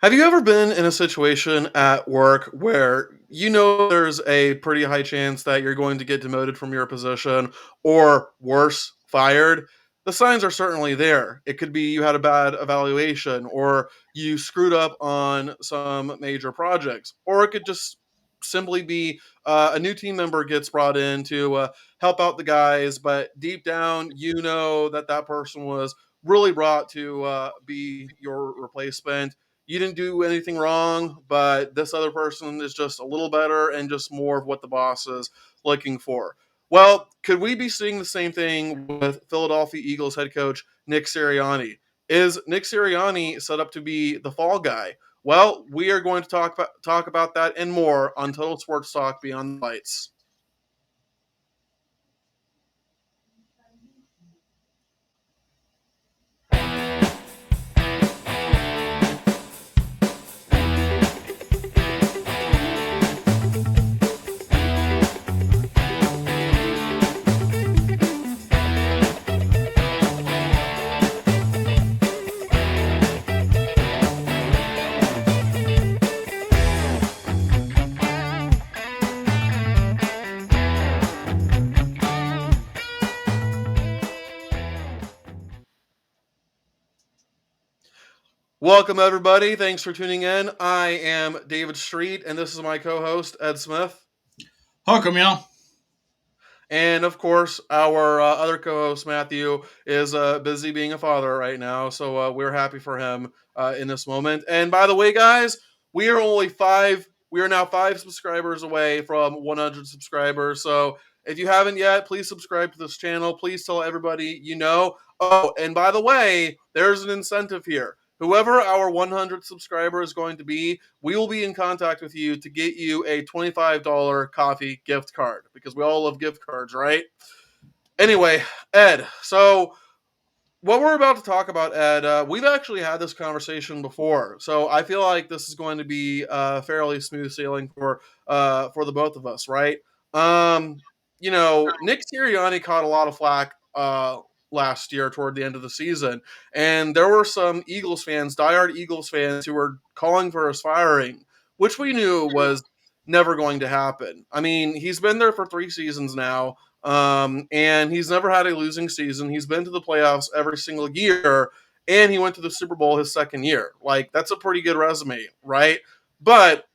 Have you ever been in a situation at work where you know there's a pretty high chance that you're going to get demoted from your position or worse, fired? The signs are certainly there. It could be you had a bad evaluation or you screwed up on some major projects, or it could just simply be a new team member gets brought in to help out the guys, but deep down, you know that that person was really brought to be your replacement. You didn't do anything wrong, but this other person is just a little better and just more of what the boss is looking for. Well, could we be seeing the same thing with Philadelphia Eagles head coach Nick Sirianni? Is Nick Sirianni set up to be the fall guy? Well, we are going to talk about that and more on Total Sports Talk Beyond the Lights. Welcome, everybody. Thanks for tuning in. I am David Street, and this is my co host, Ed Smith. Welcome, y'all. And of course, our other co-host Matthew is busy being a father right now, so we're happy for him in this moment. And by the way, guys, we are only five. We are now 5 subscribers away from 100 subscribers. So if you haven't yet, please subscribe to this channel. Please tell everybody you know. Oh, and by the way, there's an incentive here. Whoever our 100 subscriber is going to be, we will be in contact with you to get you a $25 coffee gift card because we all love gift cards, right? Anyway, Ed, so what we're about to talk about, Ed, we've actually had this conversation before, so I feel like this is going to be fairly smooth sailing for the both of us, right? Um, Nick Sirianni caught a lot of flack last year toward the end of the season, and there were some Eagles fans, diehard Eagles fans, who were calling for his firing, which we knew was never going to happen. I mean, he's been there for 3 seasons now. And he's never had a losing season. He's been to the playoffs every single year, and he went to the Super Bowl his second year. Like, that's a pretty good resume, right? But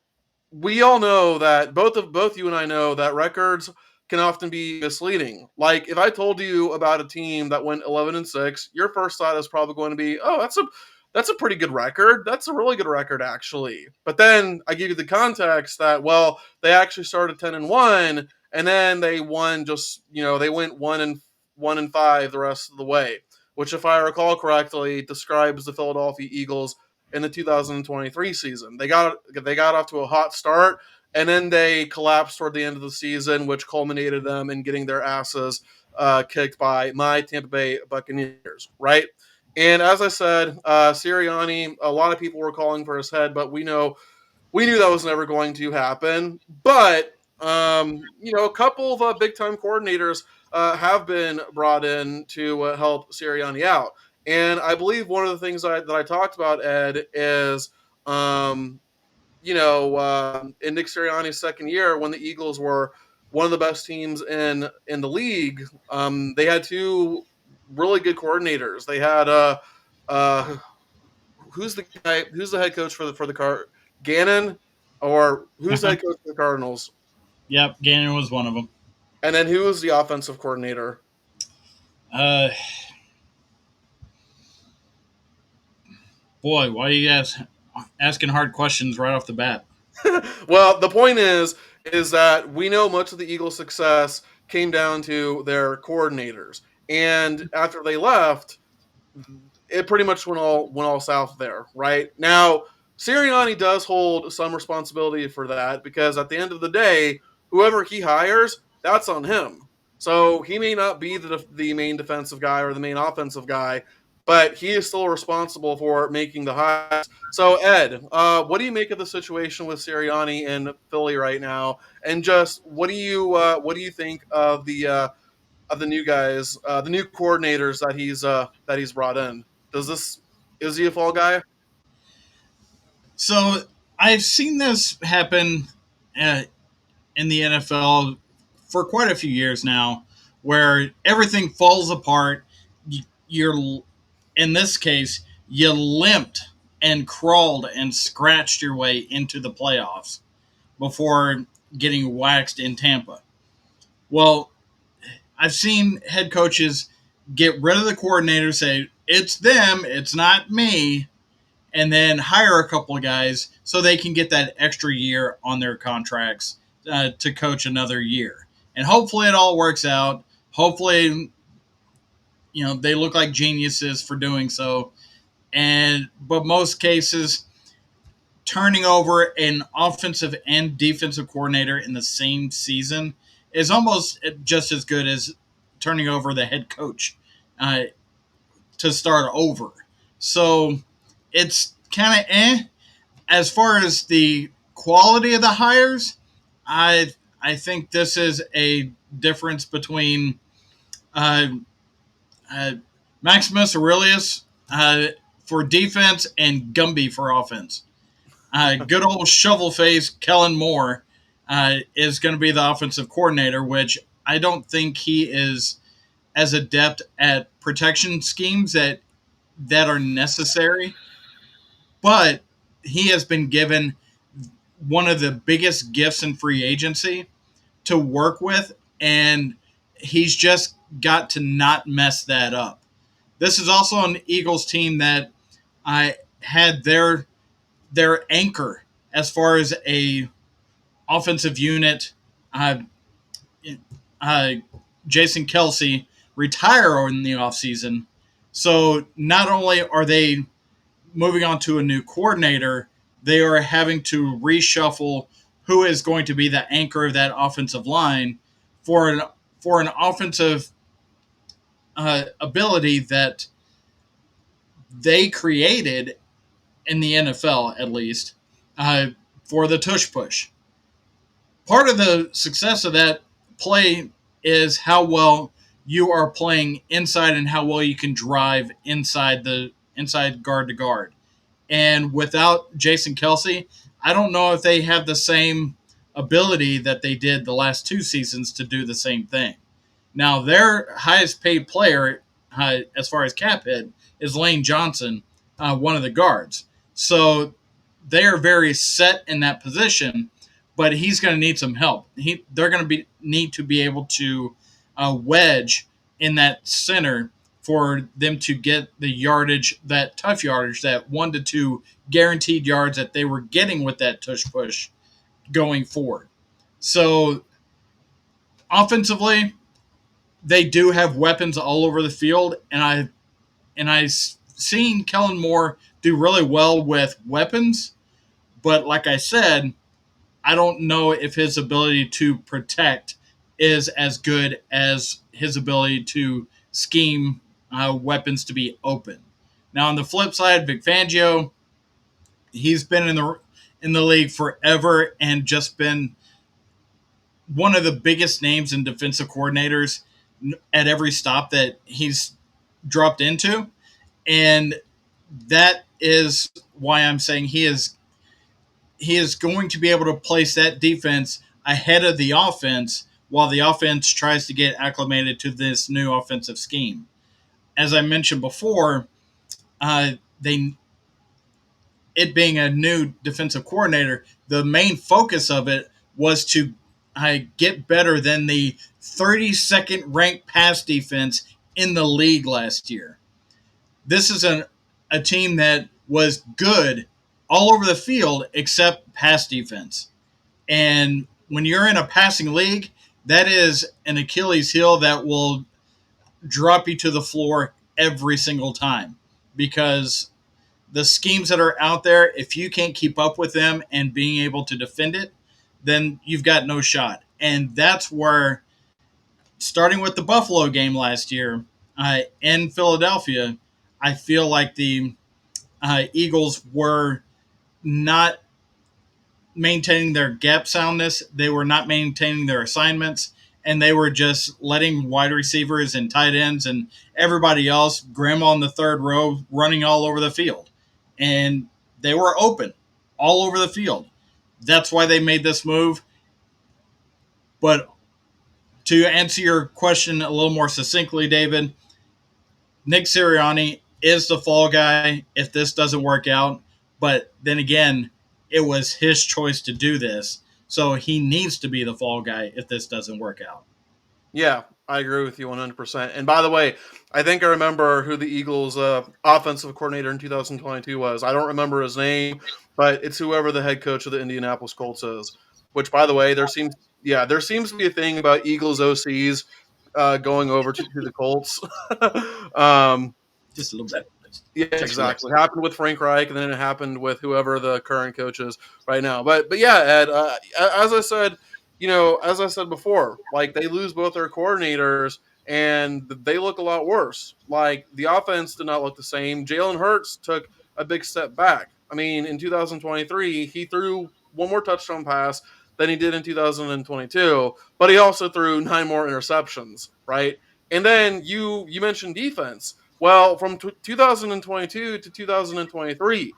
we all know that both you and I know that records can often be misleading. Like, if I told you about a team that went 11-6, your first thought is probably going to be, "Oh, that's a pretty good record. That's a really good record, actually." But then I give you the context that, well, they actually started 10-1, and then they won they went 1-5 the rest of the way, which, if I recall correctly, describes the Philadelphia Eagles in the 2023 season. They got off to a hot start, and then they collapsed toward the end of the season, which culminated them in getting their asses kicked by my Tampa Bay Buccaneers, right? And as I said, Sirianni, a lot of people were calling for his head, but we knew that was never going to happen. But a couple of big time coordinators have been brought in to help Sirianni out. And I believe one of the things that I talked about, Ed, is in Nick Sirianni's second year when the Eagles were one of the best teams in the league. They had two really good coordinators. They had uh, who's the guy? Who's the head coach for the Gannon, or who's the Uh-huh. head coach for the Cardinals? Yep, Gannon was one of them. And then who was the offensive coordinator? Uh, Boy, why are you guys asking hard questions right off the bat? Well, the point is that we know much of the Eagles' success came down to their coordinators, and after they left, it pretty much went all south there. Right now, Sirianni does hold some responsibility for that because at the end of the day, whoever he hires, that's on him. So he may not be the main defensive guy or the main offensive guy, but he is still responsible for making the hires. So Ed, what do you make of the situation with Sirianni in Philly right now? And just what do you think of the new guys, the new coordinators that he's brought in? Does this Is he a fall guy? So I've seen this happen uh, in the NFL for quite a few years now, where everything falls apart. You're, in this case, you limped and crawled and scratched your way into the playoffs before getting waxed in Tampa. Well, I've seen head coaches get rid of the coordinator, say, it's them, it's not me, and then hire a couple of guys so they can get that extra year on their contracts to coach another year. And hopefully it all works out. Hopefully, they look like geniuses for doing so. But most cases, turning over an offensive and defensive coordinator in the same season is almost just as good as turning over the head coach uh, to start over. So it's kind of as far as the quality of the hires. I think this is a difference between uh, uh, Maximus Aurelius for defense and Gumby for offense. Good old shovel face Kellen Moore is going to be the offensive coordinator, which I don't think he is as adept at protection schemes that are necessary, but he has been given one of the biggest gifts in free agency to work with, and he's just got to not mess that up. This is also an Eagles team that I had their anchor as far as a offensive unit. Uh, uh, Jason Kelsey retire in the offseason. So not only are they moving on to a new coordinator, they are having to reshuffle who is going to be the anchor of that offensive line for an offensive ability that they created in the NFL, at least, uh, for the tush push. Part of the success of that play is how well you are playing inside and how well you can drive inside guard to guard. And without Jason Kelsey, I don't know if they have the same ability that they did the last two seasons to do the same thing. Now, their highest paid player, as far as cap hit, is Lane Johnson, one of the guards. So they are very set in that position, but he's going to need some help. They're going to need to be able to wedge in that center for them to get the yardage, that tough yardage, that 1 to 2 guaranteed yards that they were getting with that tush push going forward. So offensively, they do have weapons all over the field, and I seen Kellen Moore do really well with weapons, but like I said, I don't know if his ability to protect is as good as his ability to scheme weapons to be open. Now on the flip side, Vic Fangio, he's been in the league forever and just been one of the biggest names in defensive coordinators at every stop that he's dropped into, and that is why I'm saying he is going to be able to place that defense ahead of the offense while the offense tries to get acclimated to this new offensive scheme. As I mentioned before, they it being a new defensive coordinator, the main focus of it was to get better than the 32nd ranked pass defense in the league last year. This is a team that was good all over the field except pass defense. And when you're in a passing league, that is an Achilles heel that will drop you to the floor every single time because the schemes that are out there, if you can't keep up with them and being able to defend it, then you've got no shot. And that's where, starting with the Buffalo game last year in Philadelphia, I feel like the Eagles were not maintaining their gap soundness. They were not maintaining their assignments, and they were just letting wide receivers and tight ends and everybody else, grandma in the third row, running all over the field. And they were open. all over the field. That's why they made this move. But to answer your question a little more succinctly, David, Nick Sirianni is the fall guy if this doesn't work out. But then again, it was his choice to do this. So he needs to be the fall guy if this doesn't work out. Yeah, I agree with you 100%. And by the way, I think I remember who the Eagles' offensive coordinator in 2022 was. I don't remember his name, but it's whoever the head coach of the Indianapolis Colts is. Which, by the way, there seems to be a thing about Eagles OCs going over to the Colts. um, Just a little bit. yeah, Just relax. exactly. It happened with Frank Reich, and then it happened with whoever the current coach is right now. But yeah, Ed. As I said, as I said before, like they lose both their coordinators, and they look a lot worse. Like the offense did not look the same. Jalen Hurts took a big step back. I mean, in 2023, he threw one more touchdown pass than he did in 2022, but he also threw nine more interceptions, right? And then you mentioned defense. Well, from 2022 to 2023,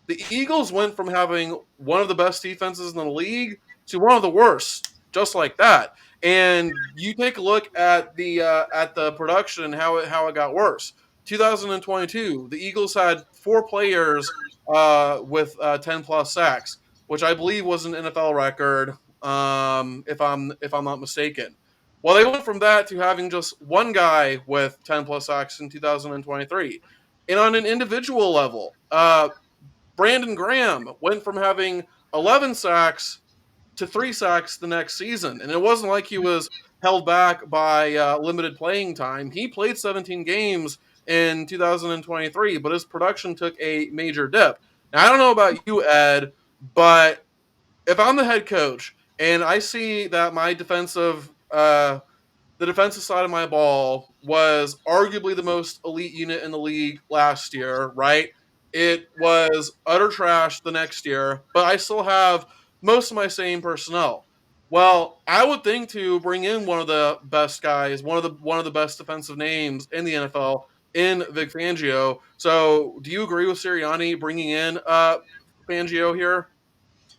the Eagles went from having one of the best defenses in the league to one of the worst, just like that. And you take a look at the production and how it got worse. 2022, the Eagles had four players with 10 plus sacks, which I believe was an NFL record, if I'm not mistaken. Well, they went from that to having just one guy with 10 plus sacks in 2023. And on an individual level, Brandon Graham went from having 11 sacks to 3 sacks the next season. And it wasn't like he was held back by limited playing time. He played 17 games in 2023, but his production took a major dip. Now, I don't know about you, Ed, but if I'm the head coach and I see that my the defensive side of my ball was arguably the most elite unit in the league last year, right? It was utter trash the next year, but I still have most of my same personnel. Well, I would think to bring in one of the best guys, one of the best defensive names in the NFL in Vic Fangio. So, do you agree with Sirianni bringing in Fangio here?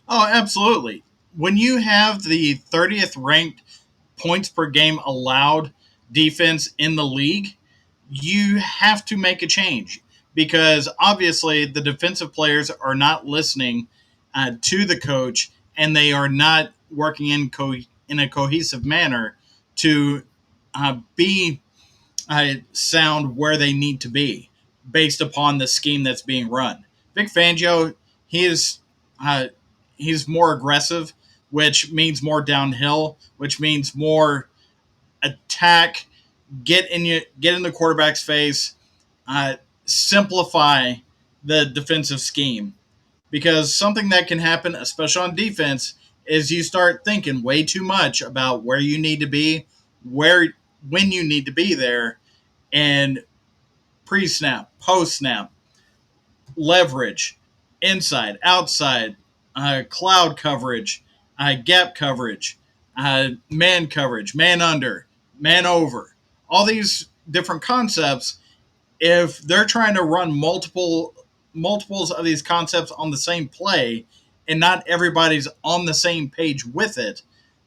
Oh, absolutely. When you have the 30th ranked points per game allowed defense in the league, you have to make a change because obviously the defensive players are not listening to the coach and they are not working in a cohesive manner to be sound where they need to be based upon the scheme that's being run. Vic Fangio, he is uh, he's more aggressive, which means more downhill, which means more attack, get in the quarterback's face, simplify the defensive scheme. Because something that can happen, especially on defense, is you start thinking way too much about where you need to be, where when you need to be there, and pre snap, post snap, leverage, inside, outside, cloud coverage, gap coverage, man coverage, man under, man over. All these different concepts, if they're trying to run multiples of these concepts on the same play and not everybody's on the same page with it,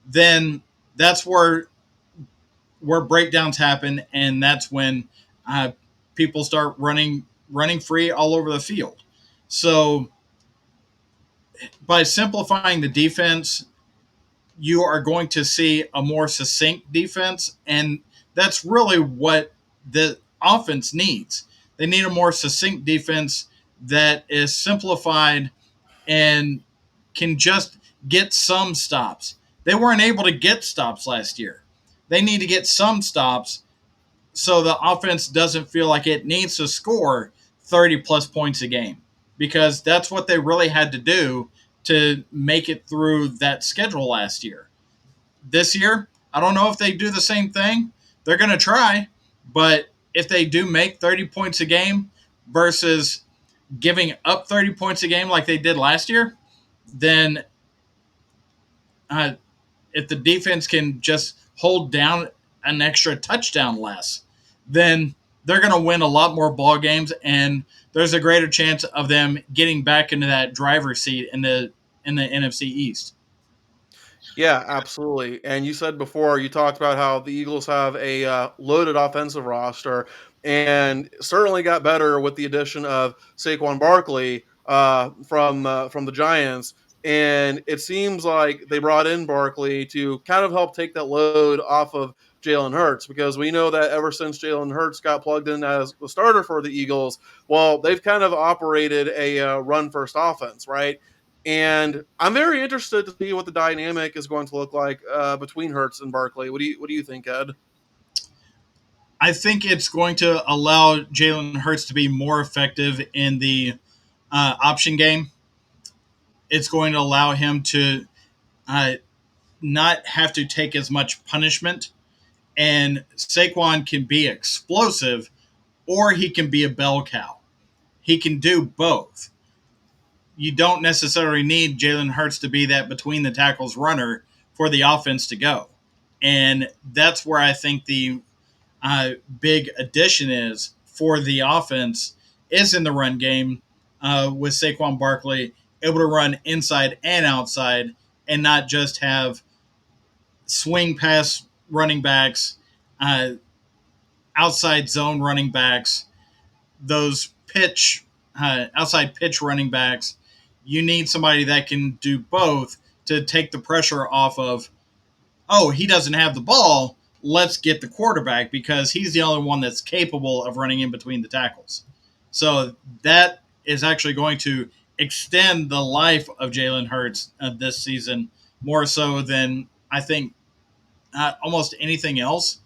then that's where breakdowns happen, and that's when uh, people start running free all over the field. So by simplifying the defense, you are going to see a more succinct defense, and that's really what the offense needs. They need a more succinct defense that is simplified and can just get some stops. They weren't able to get stops last year. They need to get some stops so the offense doesn't feel like it needs to score 30 plus points a game because that's what they really had to do to make it through that schedule last year. This year, I don't know if they do the same thing. They're going to try, but if they do make 30 points a game versus giving up 30 points a game like they did last year, then uh, if the defense can just hold down an extra touchdown less, then they're going to win a lot more ball games, and there's a greater chance of them getting back into that driver's seat in the NFC East. Yeah, absolutely. And you said before, you talked about how the Eagles have a loaded offensive roster, and certainly got better with the addition of Saquon Barkley from the Giants. And it seems like they brought in Barkley to kind of help take that load off of Jalen Hurts, because we know that ever since Jalen Hurts got plugged in as the starter for the Eagles, well, they've kind of operated a run first offense, right? And I'm very interested to see what the dynamic is going to look like between Hertz and Barkley. What do you think, Ed? I think it's going to allow Jalen Hurts to be more effective in the option game. It's going to allow him to uh, not have to take as much punishment. And Saquon can be explosive, or he can be a bell cow. He can do both. You don't necessarily need Jalen Hurts to be that between the tackles runner for the offense to go. And that's where I think the big addition is for the offense is in the run game with Saquon Barkley able to run inside and outside and not just have swing pass running backs, uh, outside zone running backs, those outside pitch running backs. You need somebody that can do both to take the pressure off of, oh, he doesn't have the ball. Let's get the quarterback because he's the only one that's capable of running in between the tackles. So that is actually going to extend the life of Jalen Hurts this season more so than I think almost anything else.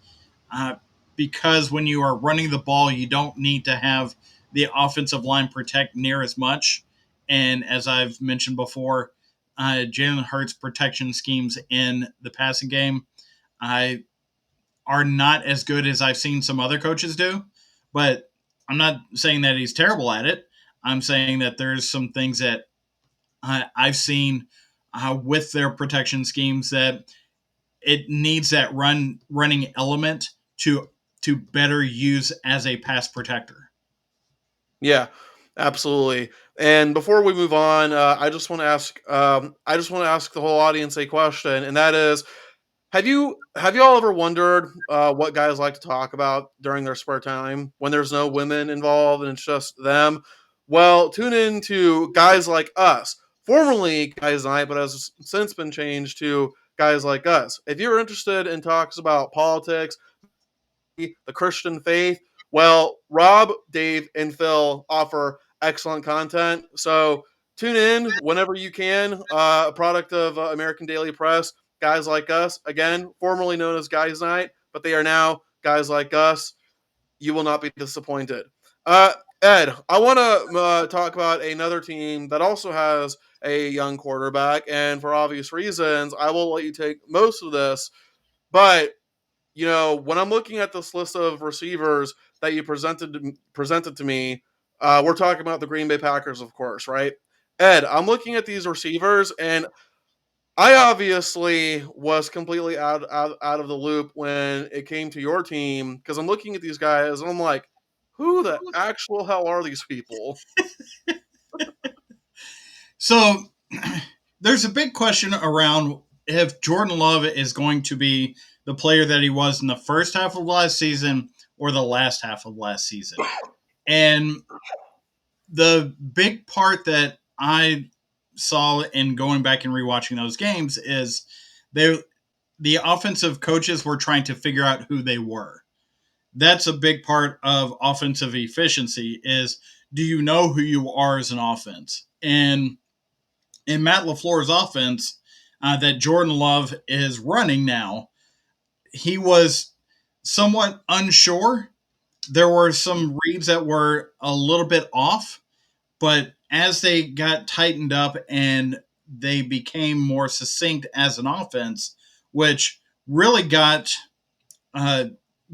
Uh, because when you are running the ball, you don't need to have the offensive line protect near as much. And as I've mentioned before, Jalen Hurts' protection schemes in the passing game I are not as good as I've seen some other coaches do. But I'm not saying that he's terrible at it. I'm saying that there's some things that I've seen with their protection schemes that it needs that running element to better use as a pass protector. Yeah, absolutely. And before we move on, I just want to ask the whole audience a question, and that is, have you all ever wondered what guys like to talk about during their spare time when there's no women involved and it's just them? Well, tune in to Guys Like Us, formerly Guys Night, but has since been changed to Guys Like Us. If you're interested in talks about politics, the Christian faith, well, Rob, Dave, and Phil offer excellent content. So tune in whenever you can. A product of American Daily Press. Guys Like Us, again, formerly known as Guys Night, but they are now Guys Like Us. You will not be disappointed. Uh, Ed, I want to talk about another team that also has a young quarterback, and for obvious reasons, I will let you take most of this. But when I'm looking at this list of receivers that you presented to me, we're talking about the Green Bay Packers, of course, right? Ed, I'm looking at these receivers, and I obviously was completely out of the loop when it came to your team because I'm looking at these guys and I'm like, who the actual hell are these people? So there's a big question around if Jordan Love is going to be the player that he was in the first half of last season or the last half of last season. And the big part that I saw in going back and rewatching those games is they the offensive coaches were trying to figure out who they were. That's a big part of offensive efficiency is do you know who you are as an offense? And in Matt LaFleur's offense that Jordan Love is running now, he was somewhat unsure. There were some reads that were a little bit off, but as they got tightened up and they became more succinct as an offense, which really uh,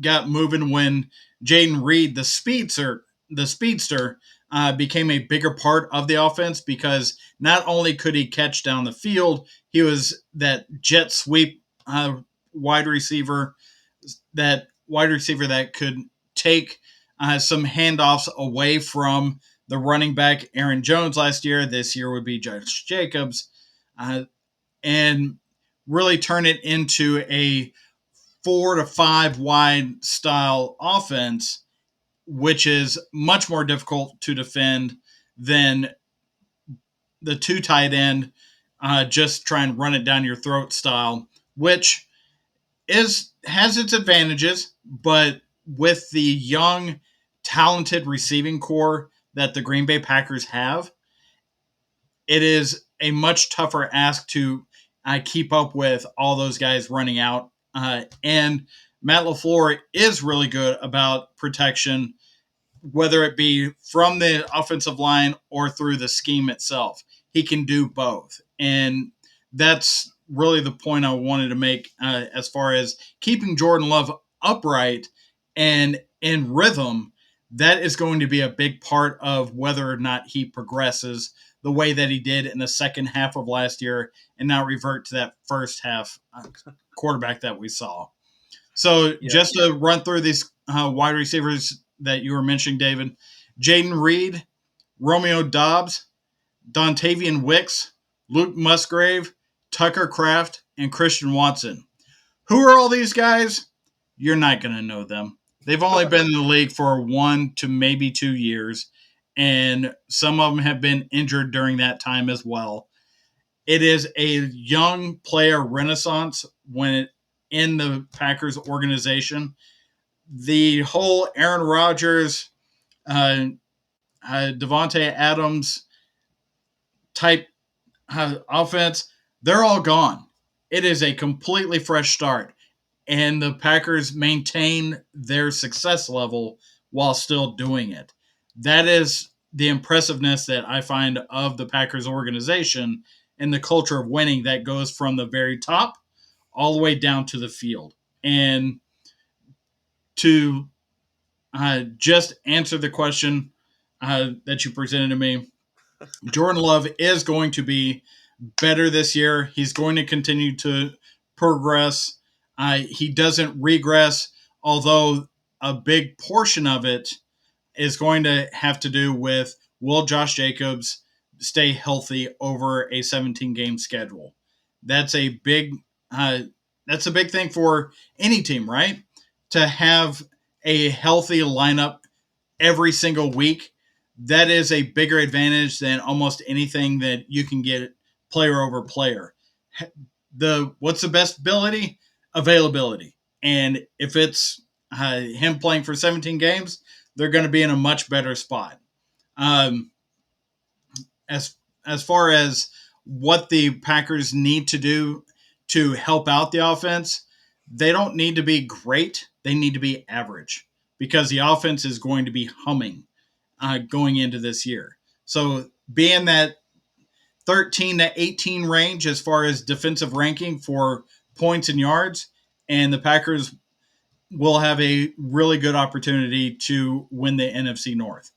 got moving when Jaden Reed, the speedster, became a bigger part of the offense because not only could he catch down the field, he was that jet sweep wide receiver, that wide receiver that could take some handoffs away from the running back Aaron Jones last year. This year would be Josh Jacobs, uh, and really turn it into a 4 to 5 wide style offense, which is much more difficult to defend than the two tight end, just try and run it down your throat style, which is has its advantages, but with the young, talented receiving core that the Green Bay Packers have, it is a much tougher ask to keep up with all those guys running out. And Matt LaFleur is really good about protection, whether it be from the offensive line or through the scheme itself. He can do both. And that's really the point I wanted to make as far as keeping Jordan Love upright and in rhythm. That is going to be a big part of whether or not he progresses the way that he did in the second half of last year and not revert to that first half quarterback that we saw. So Yeah. just to run through these wide receivers that you were mentioning, David: Jaden Reed, Romeo Dobbs, Dontavian Wicks, Luke Musgrave, Tucker Kraft, and Christian Watson. Who are all these guys? You're not going to know them. They've only been in the league for 1 to maybe 2 years, and some of them have been injured during that time as well. It is a young player renaissance when in the Packers organization. The whole Aaron Rodgers, uh, Devontae Adams type offense, they're all gone. It is a completely fresh start, and the Packers maintain their success level while still doing it. That is the impressiveness that I find of the Packers organization and the culture of winning that goes from the very top all the way down to the field. And to just answer the question that you presented to me, Jordan Love is going to be better this year. He's going to continue to progress. He doesn't regress, although a big portion of it is going to have to do with will Josh Jacobs stay healthy over a 17 game schedule. That's a big uh, that's a big thing for any team, right? To have a healthy lineup every single week, that is a bigger advantage than almost anything that you can get player over player. The what's the best ability? Availability. And if it's him playing for 17 games, they're going to be in a much better spot. Um, as as far as what the Packers need to do to help out the offense, they don't need to be great. They need to be average because the offense is going to be humming going into this year. So being that 13 to 18 range as far as defensive ranking for points and yards, and the Packers will have a really good opportunity to win the NFC North.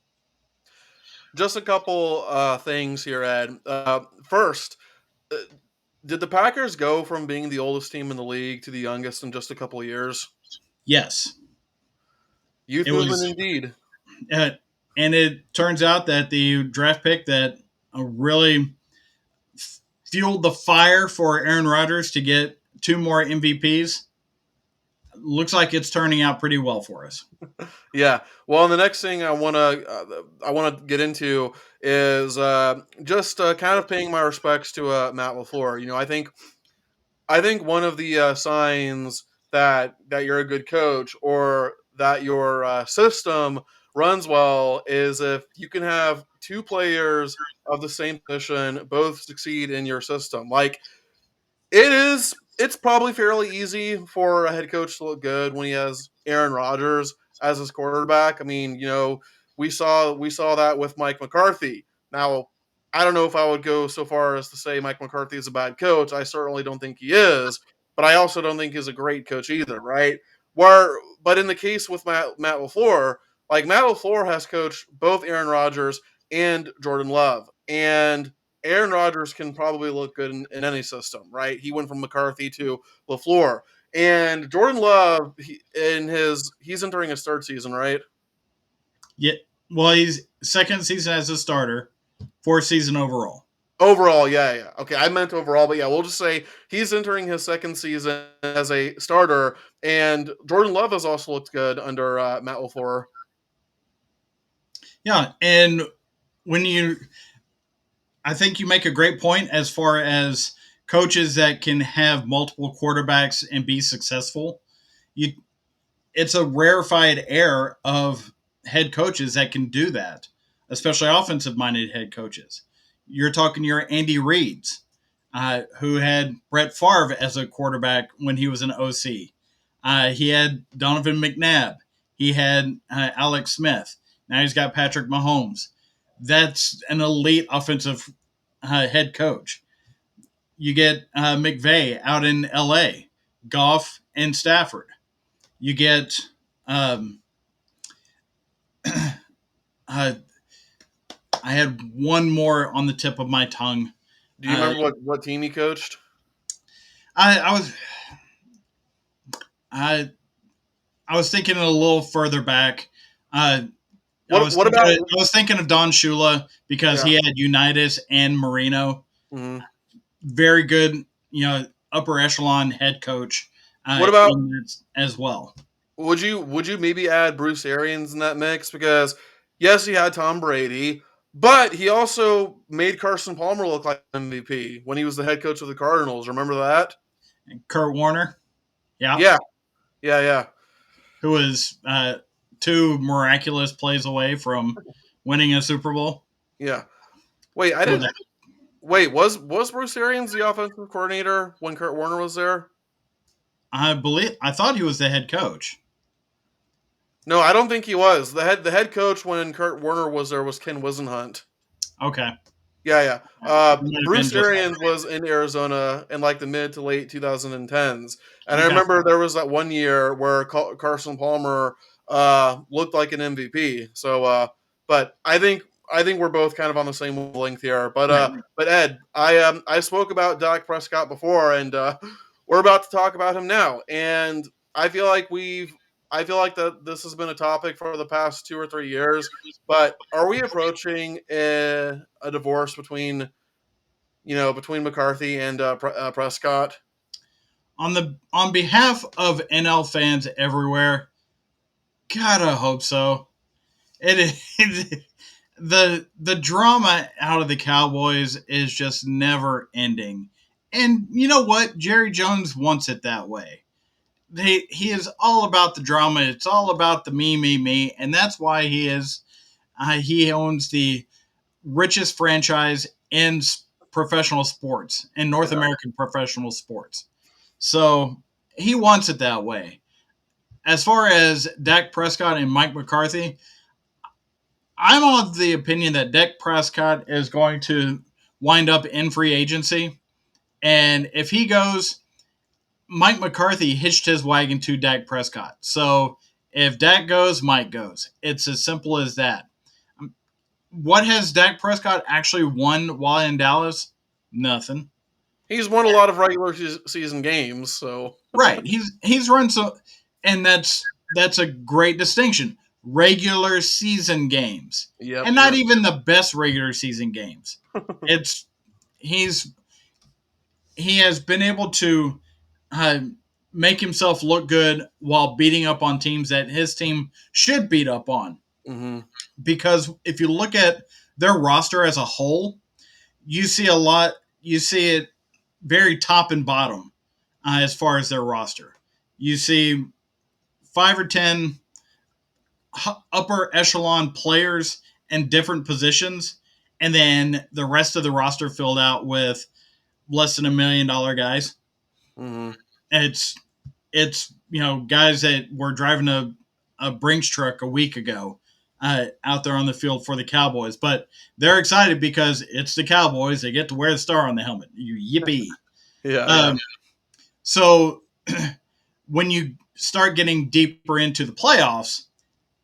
Just a couple things here, Ed. First, uh, did the Packers go from being the oldest team in the league to the youngest in just a couple of years? Yes, Youth it movement, was, indeed. uh, and it turns out that the draft pick that really fueled the fire for Aaron Rodgers to get 2 more MVPs looks like it's turning out pretty well for us. Yeah. Well, and the next thing I want to get into is just kind of paying my respects to Matt Lafleur. You know, I think one of the signs that you're a good coach or that your system runs well is if you can have two players of the same position both succeed in your system. Like it's probably fairly easy for a head coach to look good when he has Aaron Rodgers as his quarterback. I mean, you know, we saw that with Mike McCarthy. Now, I don't know if I would go so far as to say Mike McCarthy is a bad coach. I certainly don't think he is, but I also don't think he's a great coach either, right? But in the case with Matt LaFleur, like Matt LaFleur has coached both Aaron Rodgers and Jordan Love, and Aaron Rodgers can probably look good in any system, right? He went from McCarthy to LaFleur. And Jordan Love, he's entering his third season, right? Yeah. Well, he's second season as a starter, fourth season overall. Overall, yeah, yeah. Okay, I meant overall, but yeah, we'll just say he's entering his second season as a starter, and Jordan Love has also looked good under Matt LaFleur. Yeah, and when you, I think you make a great point as far as coaches that can have multiple quarterbacks and be successful. You, it's a rarefied air of head coaches that can do that, especially offensive minded head coaches. You're talking your Andy Reid's, who had Brett Favre as a quarterback when he was an OC. He had Donovan McNabb. He had Alex Smith. Now he's got Patrick Mahomes. That's an elite offensive head coach. You get McVay out in LA, Goff and Stafford. You get um, uh, I had one more on the tip of my tongue. Do you Uh, remember what team he coached? I was I I was thinking a little further back. Uh, What about? I was thinking of Don Shula because Yeah. he had Unitas and Marino. Hmm. Very good, upper echelon head coach What about? in that as well. Would you maybe add Bruce Arians in that mix? Because yes, he had Tom Brady, but he also made Carson Palmer look like an MVP when he was the head coach of the Cardinals. Remember that? And Kurt Warner, yeah, Yeah, yeah, yeah, who was two miraculous plays away from winning a Super Bowl. yeah. Wait, I Who didn't. the Wait, was Bruce Arians the offensive coordinator when Kurt Warner was there? I thought he was the head coach. No, I don't think he was. The head coach when Kurt Warner was there was Ken Wisenhunt. Okay. Yeah, yeah. It might have been Bruce just Arians was in Arizona in like the mid to late 2010s, and I okay. remember there was that one year where Carson Palmer looked like an MVP. So, but I think we're both kind of on the same wavelength here. But Right. but Ed, I spoke about Dak Prescott before, and we're about to talk about him now. And I feel like I feel like that this has been a topic for the past 2 or 3 years. But are we approaching a divorce between between McCarthy and Prescott? On behalf of NL fans everywhere, gotta hope so. It is the drama out of the Cowboys is just never ending. And you know what? Jerry Jones wants it that way. He is all about the drama. It's all about the me, and that's why he owns the richest franchise in professional sports, in North Yeah. American professional sports. So he wants it that way. As far as Dak Prescott and Mike McCarthy, I'm of the opinion that Dak Prescott is going to wind up in free agency. And if he goes, Mike McCarthy hitched his wagon to Dak Prescott. So if Dak goes, Mike goes. It's as simple as that. What has Dak Prescott actually won while in Dallas? Nothing. He's won a lot of regular season games, so Right. He's run so, and that's a great distinction. Regular season games, yep, and not yep. even the best regular season games. It's he's he has been able to uh, make himself look good while beating up on teams that his team should beat up on. Hmm. Because if you look at their roster as a whole, you see a lot. You see it very top and bottom as far as their roster. You see 5 or 10 upper echelon players in different positions, and then the rest of the roster filled out with less than $1 million guys. Hmm. It's guys that were driving a Brinks truck a week ago out there on the field for the Cowboys, but they're excited because it's the Cowboys. They get to wear the star on the helmet. You yippee! Yeah, yeah. Um, so when you start getting deeper into the playoffs,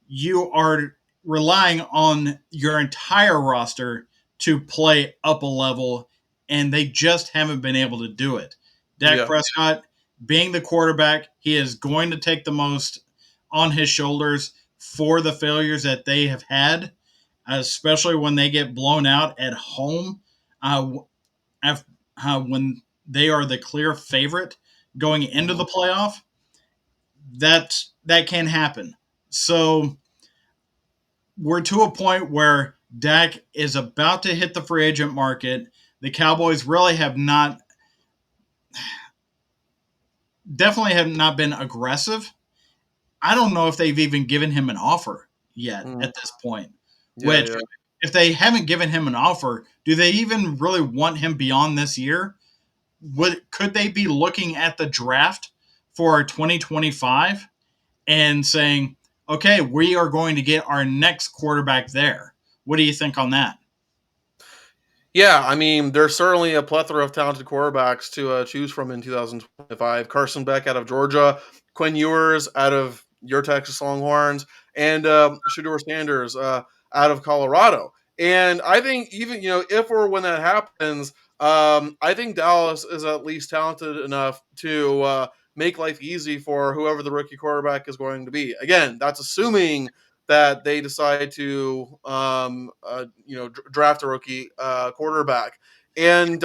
you are relying on your entire roster to play up a level, and they just haven't been able to do it. Dak Yeah. Prescott, being the quarterback, he is going to take the most on his shoulders for the failures that they have had, especially when they get blown out at home, uh, when they are the clear favorite going into Mhm. the playoff. That can happen. So we're to a point where Dak is about to hit the free agent market. The Cowboys really have not, definitely have not been aggressive. I don't know if they've even given him an offer yet Mhm. at this point. Yeah, Which, yeah. if they haven't given him an offer, do they even really want him beyond this year? Could they be looking at the draft for 2025 and saying, okay, we are going to get our next quarterback there? What do you think on that? Yeah, I mean, there's certainly a plethora of talented quarterbacks to choose from in 2025. Carson Beck out of Georgia, Quinn Ewers out of your Texas Longhorns, and Shador Sanders out of Colorado. And I think even if or when that happens, I think Dallas is at least talented enough to make life easy for whoever the rookie quarterback is going to be. Again, that's assuming that they decide to draft a rookie quarterback. And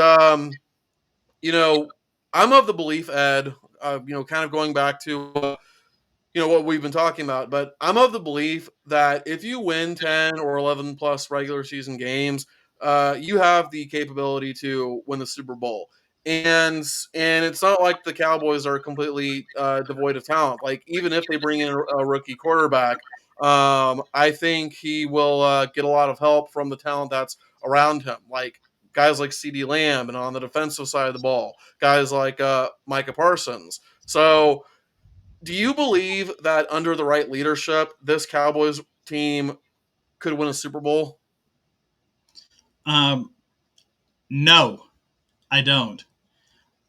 you know, I'm of the belief, Ed, kind of going back to what we've been talking about, but I'm of the belief that if you win 10 or 11 plus regular season games, you have the capability to win the Super Bowl. And it's not like the Cowboys are completely devoid of talent. Like, even if they bring in a rookie quarterback, I think he will get a lot of help from the talent that's around him, like guys like CD Lamb, and on the defensive side of the ball, guys like Micah Parsons. So do you believe that under the right leadership, this Cowboys team could win a Super Bowl? Um, no, I don't.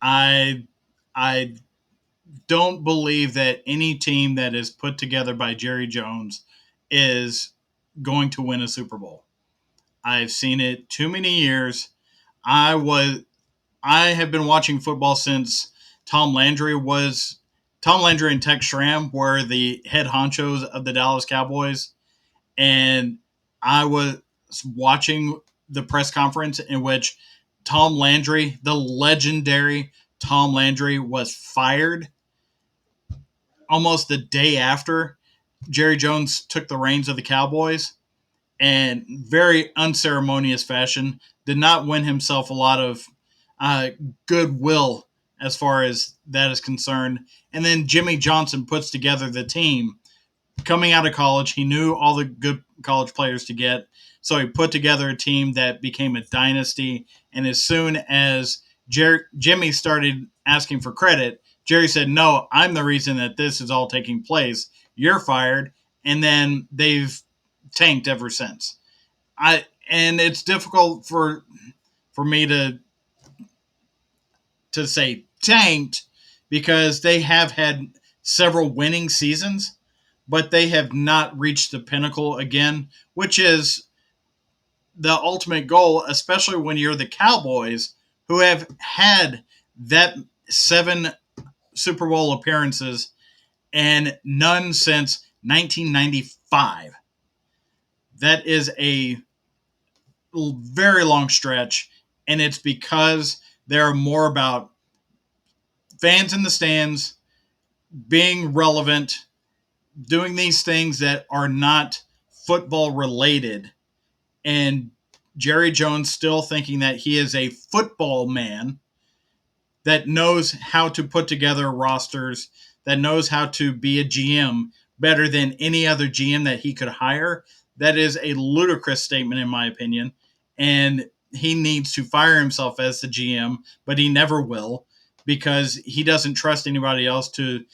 I I don't believe that any team that is put together by Jerry Jones is going to win a Super Bowl. I've seen it too many years. I was I have been watching football since Tom Landry was Tom Landry and Tex Schramm were the head honchos of the Dallas Cowboys, and I was watching the press conference in which Tom Landry, the legendary Tom Landry, was fired almost the day after Jerry Jones took the reins of the Cowboys, and very unceremonious fashion did not win himself a lot of uh, goodwill as far as that is concerned. And then Jimmy Johnson puts together the team coming out of college. He knew all the good college players to get, so he put together a team that became a dynasty. And as soon as Jimmy started asking for credit, Jerry said, "No, I'm the reason that this is all taking place. You're fired." And then they've tanked ever since. And it's difficult for me to say tanked because they have had several winning seasons, but they have not reached the pinnacle again, which is the ultimate goal, especially when you're the Cowboys, who have had that 7 Super Bowl appearances and none since 1995. That is a very long stretch, and it's because they're more about fans in the stands being relevant, doing these things that are not football related, and Jerry Jones still thinking that he is a football man that knows how to put together rosters, that knows how to be a GM better than any other GM that he could hire. That is a ludicrous statement, in my opinion. And he needs to fire himself as the GM, but he never will because he doesn't trust anybody else to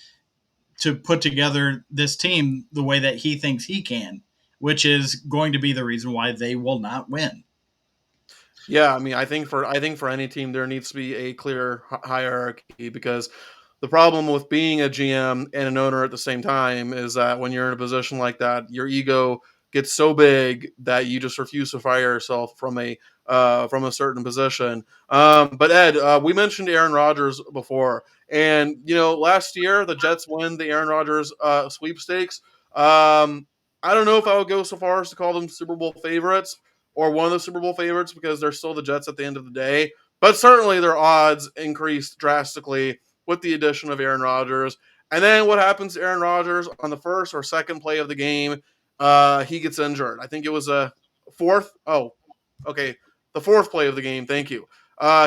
put together this team the way that he thinks he can, which is going to be the reason why they will not win. Yeah, I mean, I think for any team there needs to be a clear hierarchy, because the problem with being a GM and an owner at the same time is that when you're in a position like that, your ego gets so big that you just refuse to fire yourself from a certain position. But Ed, we mentioned Aaron Rodgers before, and last year the Jets won the Aaron Rodgers sweepstakes. I don't know if I would go so far as to call them Super Bowl favorites or one of the Super Bowl favorites because they're still the Jets at the end of the day. But certainly their odds increased drastically with the addition of Aaron Rodgers. And then what happens to Aaron Rodgers on the first or second play of the game? He gets injured. I think it was a fourth. Oh, okay, the fourth play of the game. Thank you.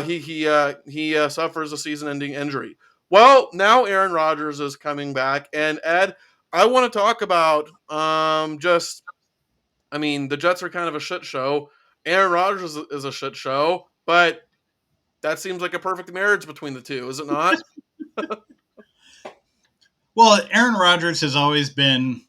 He suffers a season-ending injury. Well, now Aaron Rodgers is coming back, and Ed, I want to talk about just I mean, the Jets are kind of a shit show. Aaron Rodgers is a shit show, but that seems like a perfect marriage between the two, is it not? Well, Aaron Rodgers has always been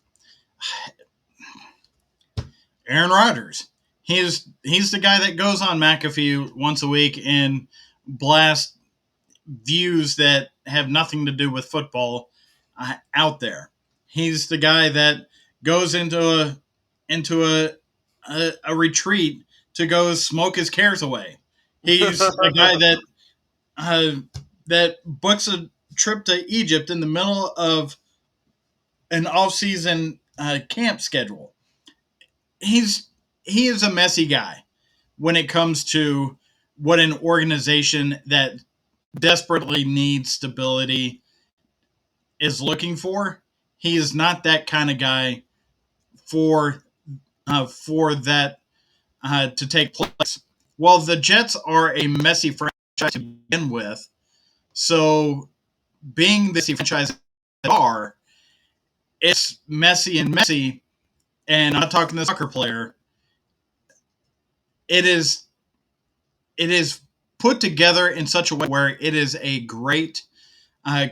Aaron Rodgers. He's the guy that goes on McAfee once a week and blasts views that have nothing to do with football out there. He's the guy that goes into a retreat to go smoke his cares away. He's a guy uh, that books a trip to Egypt in the middle of an off-season camp schedule. He's he is a messy guy when it comes to what an organization that desperately needs stability is looking for. He is not that kind of guy for that to take place. Well, the Jets are a messy franchise to begin with, so being the messy franchise they are, it's messy. And I'm not talking to the soccer player. It is it is put together in such a way where it is a great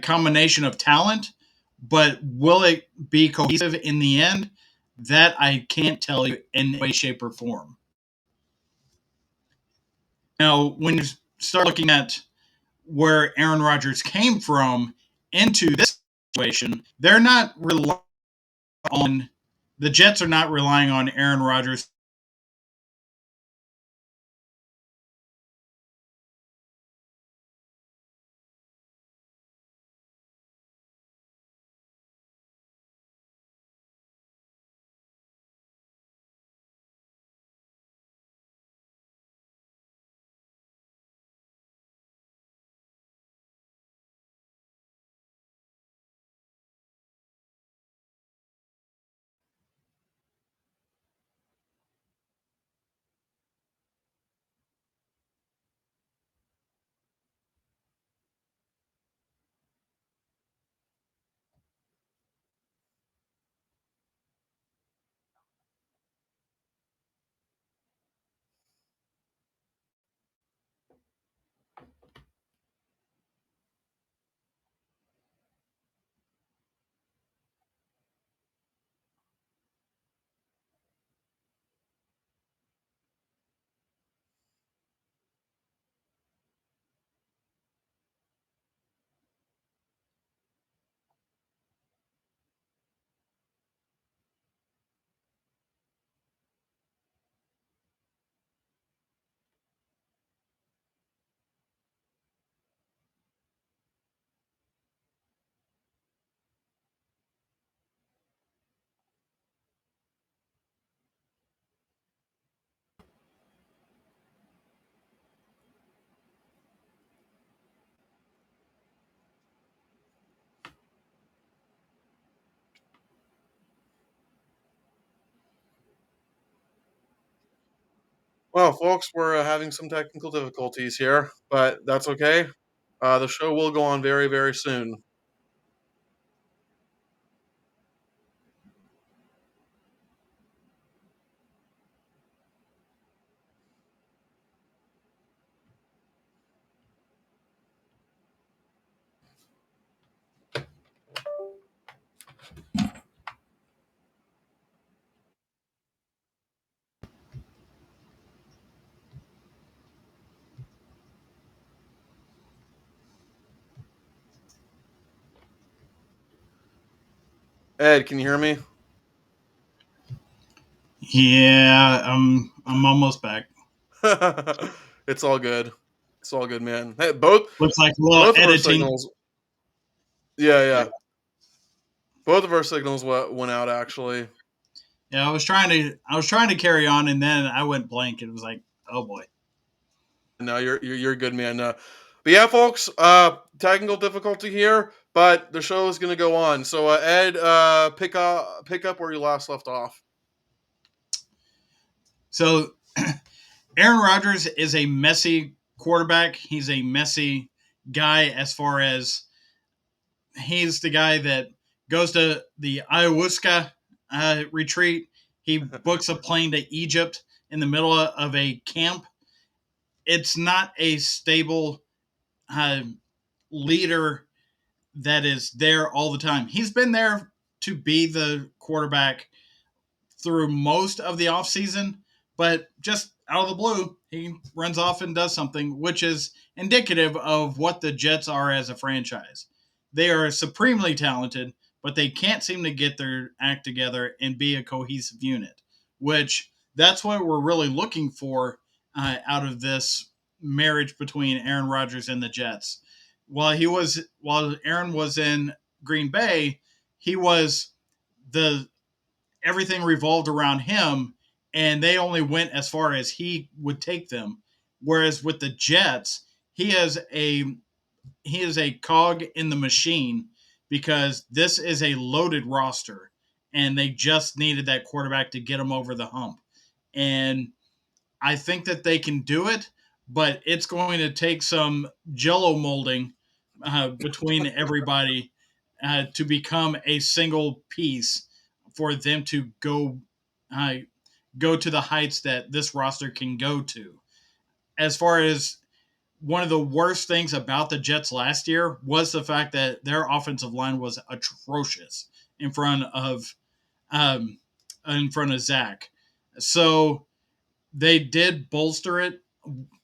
combination of talent, but will it be cohesive in the end? That I can't tell you in any way, shape, or form. Now, when you start looking at where Aaron Rodgers came from into this situation, they're not relying on the Jets are not relying on Aaron Rodgers. Well, folks, we're having some technical difficulties here, but that's okay. The show will go on very, very soon. Ed, can you hear me? Yeah, I'm almost back. It's all good. It's all good, man. Hey, both Looks like a little both of our editing. signals. Yeah, yeah. Both of our signals went out actually. Yeah, I was trying to carry on, and then I went blank. It was like, oh boy. No, you're good, man. But yeah, folks, technical difficulty here, but the show is gonna go on. So Ed, pick up where you last left off. So Aaron Rodgers is a messy quarterback. He's a messy guy as far as he's the guy that goes to the ayahuasca retreat. He books a plane to Egypt in the middle of a camp. It's not a stable uh, leader that is there all the time. He's been there to be the quarterback through most of the offseason, but just out of the blue, he runs off and does something, which is indicative of what the Jets are as a franchise. They are supremely talented, but they can't seem to get their act together and be a cohesive unit, which that's what we're really looking for out of this marriage between Aaron Rodgers and the Jets. While Aaron was in Green Bay, he was the everything revolved around him, and they only went as far as he would take them. Whereas with the Jets, he is a he is a cog in the machine because this is a loaded roster, and they just needed that quarterback to get them over the hump. And I think that they can do it, but it's going to take some jello molding between everybody to become a single piece for them to uh, go to the heights that this roster can go to. As far as one of the worst things about the Jets last year was the fact that their offensive line was atrocious in front of um, Zach. So they did bolster it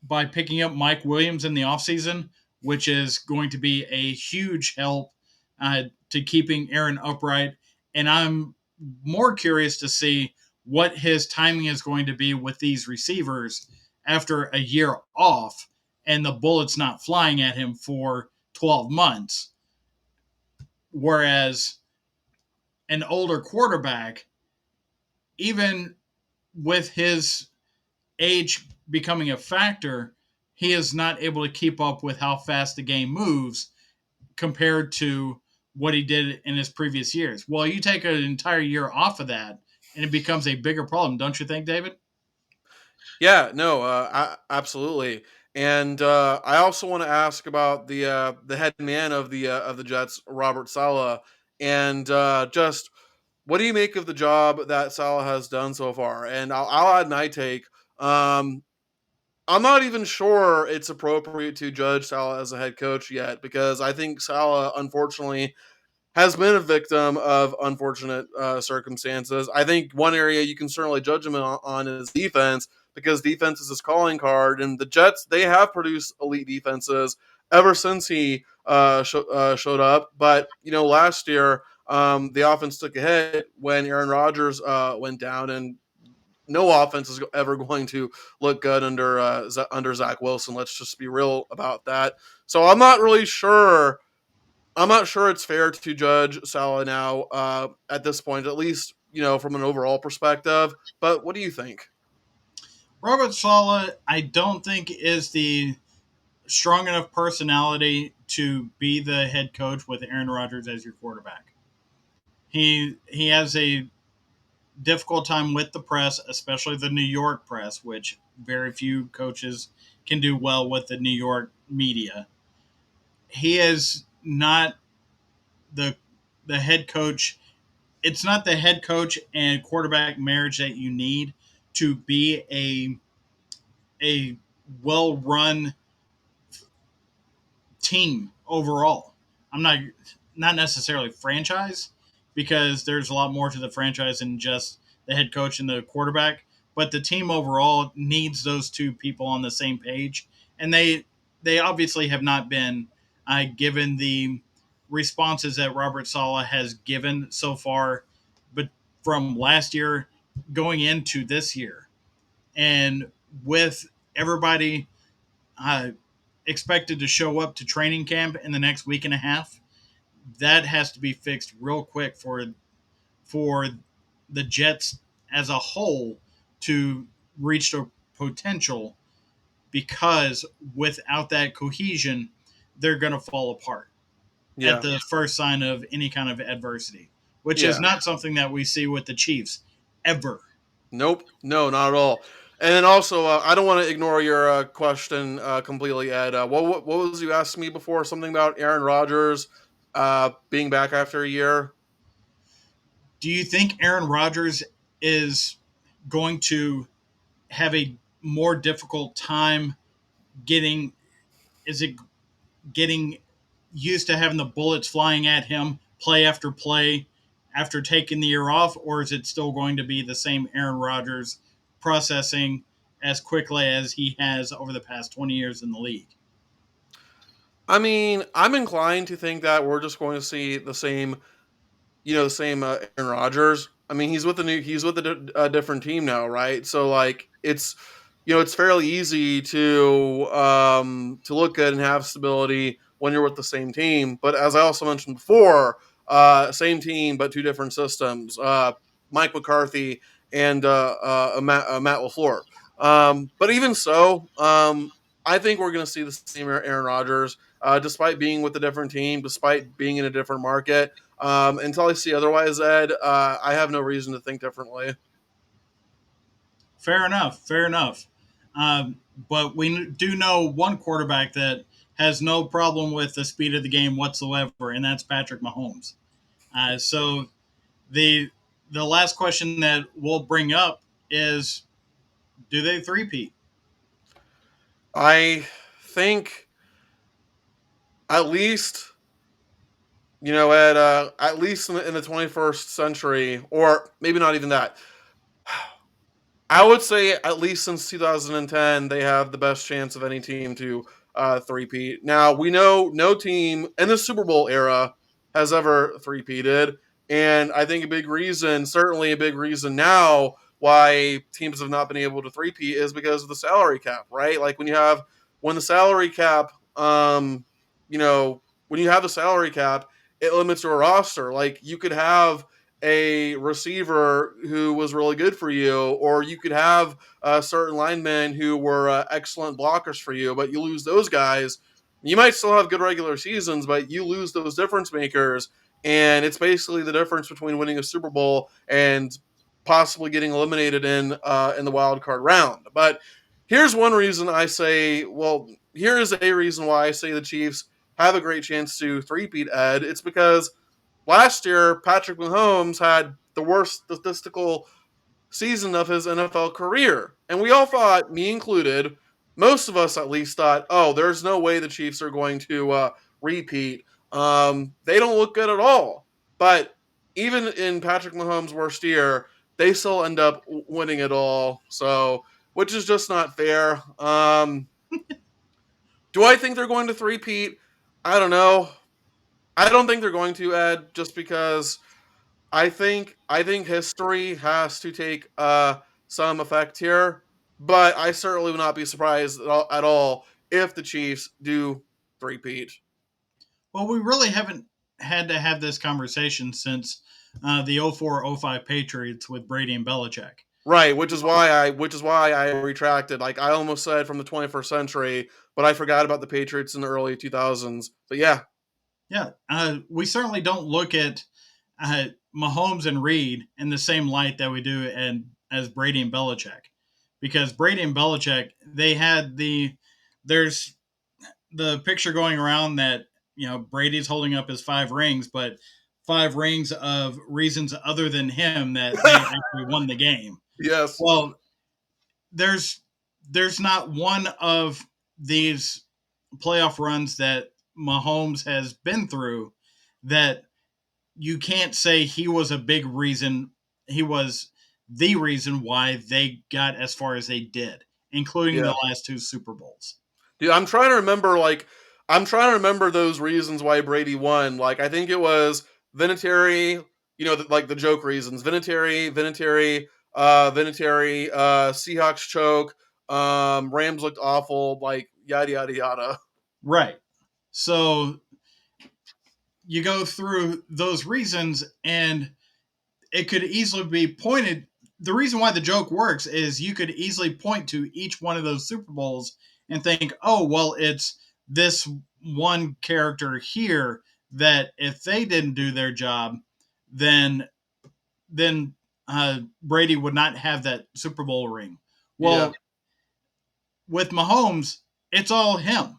by picking up Mike Williams in the offseason, which is going to be a huge help to keeping Aaron upright. And I'm more curious to see what his timing is going to be with these receivers after a year off and the bullets not flying at him for 12 months. Whereas an older quarterback, even with his age becoming a factor, he is not able to keep up with how fast the game moves compared to what he did in his previous years. Well, you take an entire year off of that, and it becomes a bigger problem, don't you think, David? Yeah, no, absolutely. And I also want to ask about the head man of the Jets, Robert Saleh, and just what do you make of the job that Saleh has done so far? And I'll add my take. Um, I'm not even sure it's appropriate to judge Saleh as a head coach yet because I think Saleh, unfortunately, has been a victim of unfortunate circumstances. I think one area you can certainly judge him on is defense because defense is his calling card, and the Jets they have produced elite defenses ever since he showed up. But you know, last year the offense took a hit when Aaron Rodgers went down, and no offense is ever going to look good under Zach Wilson. Let's just be real about that. So I'm not sure it's fair to judge Salah now at this point, at least you know from an overall perspective. But what do you think? Robert Sala, I don't think is the strong enough personality to be the head coach with Aaron Rodgers as your quarterback. He has a difficult time with the press, especially the New York press, which very few coaches can do well with the New York media. He is not the the head coach. It's not the head coach and quarterback marriage that you need to be a well run team overall. I'm not necessarily franchise because there's a lot more to the franchise than just the head coach and the quarterback, but the team overall needs those two people on the same page, and they obviously have not been given the responses that Robert Sala has given so far, but from last year going into this year, and with everybody uh, expected to show up to training camp in the next week and a half, that has to be fixed real quick for the Jets as a whole to reach their potential, because without that cohesion, they're going to fall apart at Yeah. the first sign of any kind of adversity, which is Yeah. not something that we see with the Chiefs ever. Nope. No, not at all. And then also, I don't want to ignore your question completely, Ed. What was you asking me before? Something about Aaron Rodgers being back after a year? Do you think Aaron Rodgers is going to have a more difficult time getting, is it getting used to having the bullets flying at him play after play after taking the year off, or is it still going to be the same Aaron Rodgers processing as quickly as he has over the past 20 years in the league? I mean, I'm inclined to think that we're just going to see the same Aaron Rodgers. I mean, he's with a different team now, right? So like it's fairly easy to look good and have stability when you're with the same team. But as I also mentioned before, same team but two different systems. Mike McCarthy and Matt LaFleur. But even so, I think we're going to see the same Aaron Rodgers, despite being with a different team, despite being in a different market. Until I see otherwise, Ed, I have no reason to think differently. Fair enough. Fair enough. But we do know one quarterback that has no problem with the speed of the game whatsoever, and that's Patrick Mahomes. So the the last question that we'll bring up is, do they three-peat? I think at least Ed, at least in the 21st century, or maybe not even that. I would say at least since 2010, they have the best chance of any team to three-peat. Now we know no team in the Super Bowl era has ever three-peated, and I think a big reason, certainly a big reason now, why teams have not been able to three-peat is because of the salary cap, right? Like when the salary cap, when you have the salary cap, it limits your roster. Like you could have a receiver who was really good for you, or you could have certain linemen who were excellent blockers for you, but you lose those guys. You might still have good regular seasons, but you lose those difference makers, and it's basically the difference between winning a Super Bowl and possibly getting eliminated in the wild card round. But here's one reason I say, well, here is a reason why I say the Chiefs have a great chance to three-peat, Ed. It's because last year, Patrick Mahomes had the worst statistical season of his NFL career. And we all thought, me included, most of us at least thought, oh, there's no way the Chiefs are going to repeat. They don't look good at all. But even in Patrick Mahomes' worst year, they still end up winning it all. So, which is just not fair. Do I think they're going to three-peat? I don't know. I don't think they're going to, Ed, just because I think history has to take some effect here, but I certainly would not be surprised at all if the Chiefs do three-peat. Well, we really haven't had to have this conversation since the 04-05 Patriots with Brady and Belichick. Right, which is why I retracted. Like I almost said from the 21st century, but I forgot about the Patriots in the early 2000s. But yeah, Yeah, we certainly don't look at Mahomes and Reed in the same light that we do as Brady and Belichick, because Brady and Belichick, they had there's the picture going around that Brady's holding up his five rings, but five rings of reasons other than him that they actually won the game. yes, Well, there's there's not one of these playoff runs that Mahomes has been through that you can't say he was a big reason. He was the reason why they got as far as they did, including yeah. the last two Super Bowls. Dude, I'm trying to remember those reasons why Brady won. Like I think it was Vinatieri, like the joke reasons. Vinatieri, Seahawks choke, Rams looked awful, like yada yada yada. Right. So you go through those reasons, and it could easily be pointed the reason why the joke works is you could easily point to each one of those Super Bowls and think, oh, well, it's this one character here that if they didn't do their job, then Brady would not have that Super Bowl ring. Yeah, Well, with Mahomes, it's all him,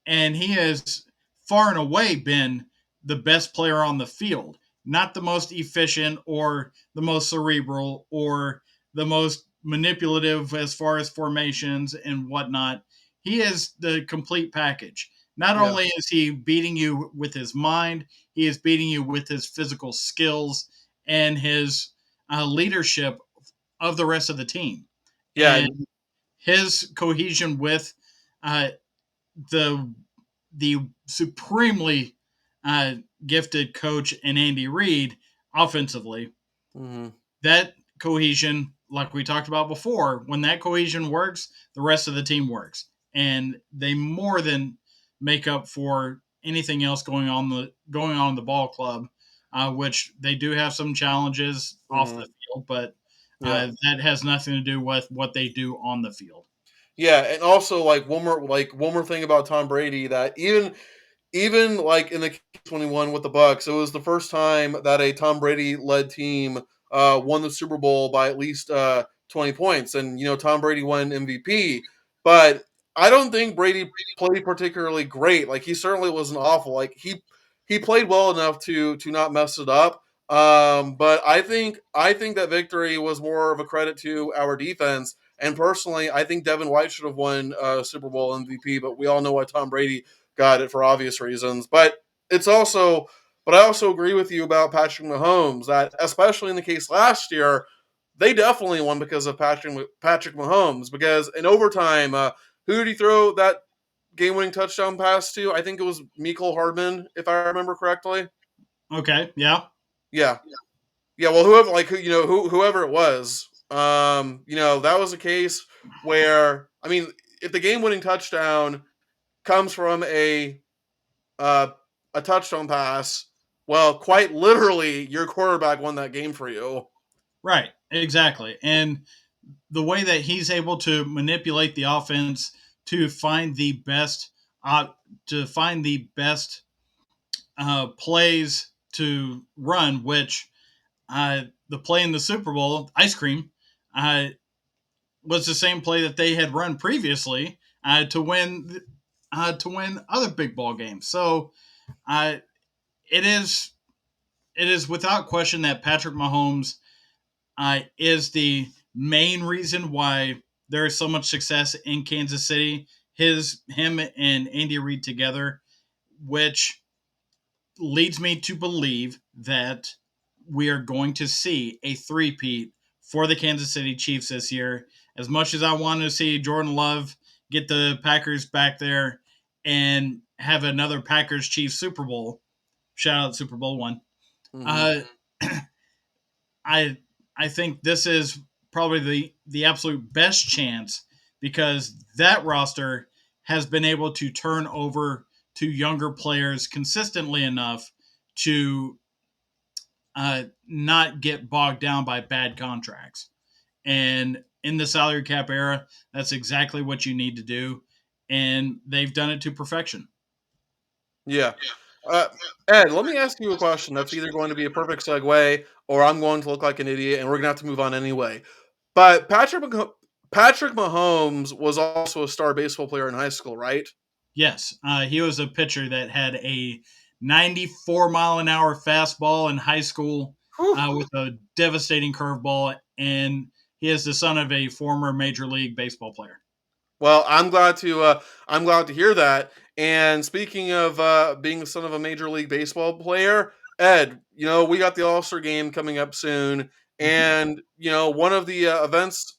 and he has far and away been the best player on the field. Not the most efficient or the most cerebral or the most manipulative as far as formations and whatnot. He is the complete package. Not yeah, only is he beating you with his mind, he is beating you with his physical skills and his leadership of the rest of the team. yeah, And and his cohesion with uh, the the supremely uh, gifted coach in Andy Reid offensively. mhm. That cohesion, like we talked about before, when that cohesion works, the rest of the team works, and they more than make up for anything else going on in the ball club, which they do have some challenges off the Mhm. field, but Yeah. that has nothing to do with what they do on the field. Yeah, and also one more thing about Tom Brady that even like in the case when he won with the Bucks, it was the first time that a Tom Brady led team won the Super Bowl by at least 20 points. And Tom Brady won MVP, but I don't think Brady played particularly great. Like he certainly wasn't awful. Like he played well enough to not mess it up. But I think that victory was more of a credit to our defense. And personally, I think Devin White should have won Super Bowl MVP. But we all know why Tom Brady got it for obvious reasons. But I also agree with you about Patrick Mahomes that, especially in the case last year, they definitely won because of Patrick Mahomes. Because in overtime, who did he throw that game-winning touchdown pass to? I think it was Mecole Hardman, if I remember correctly. Okay, yeah, Yeah, yeah. Well, whoever, like whoever it was, that was a case where if the game-winning touchdown comes from uh, a touchdown pass, well, quite literally, your quarterback won that game for you. right, exactly. And the way that he's able to manipulate the offense to find the best uh, plays to run, which the play in the Super Bowl, ice cream, uh, was the same play that they had run previously to win other big ball games. So uh, it is it is without question that Patrick Mahomes is the main reason why there is so much success in Kansas City. Him and Andy Reid together, which leads me to believe that we are going to see a three-peat for the Kansas City Chiefs this year. As much as I want to see Jordan Love get the Packers back there and have another Packers Chiefs Super Bowl, shout out Super Bowl one. Mm-hmm. Uh, I I think this is probably the absolute best chance because that roster has been able to turn over to younger players consistently enough to not get bogged down by bad contracts. And in the salary cap era, that's exactly what you need to do. And they've done it to perfection. Yeah. Uh, Ed, let me ask you a question that's either going to be a perfect segue or I'm going to look like an idiot and we're going to have to move on anyway. But Patrick Mahomes was also a star baseball player in high school, right? Yes, he was a pitcher that had a 94-mile-an-hour fastball in high school Whew. with a devastating curveball, and he is the son of a former Major League Baseball player. Well, I'm glad to hear that. And speaking of being the son of a major league baseball player, Ed, we got the All Star game coming up soon, Mhm. and one of the events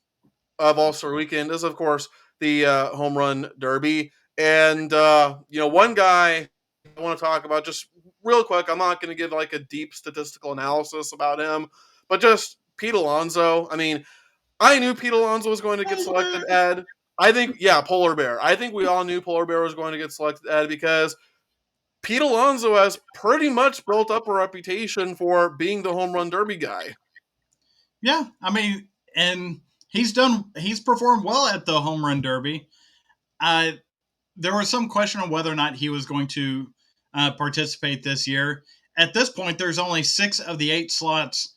of All Star Weekend is, of course, the home run derby. And one guy I want to talk about just real quick. I'm not going to give like a deep statistical analysis about him, but just Pete Alonso. I knew Pete Alonso was going to get selected, Ed. I think, yeah, Polar Bear. I think we all knew Polar Bear was going to get selected, Ed, because Pete Alonso has pretty much built up a reputation for being the home run derby guy. Yeah, I mean, and he's performed well at the home run derby. Uh, there was some question on whether or not he was going to participate this year. At this point, there's only 6 of the 8 slots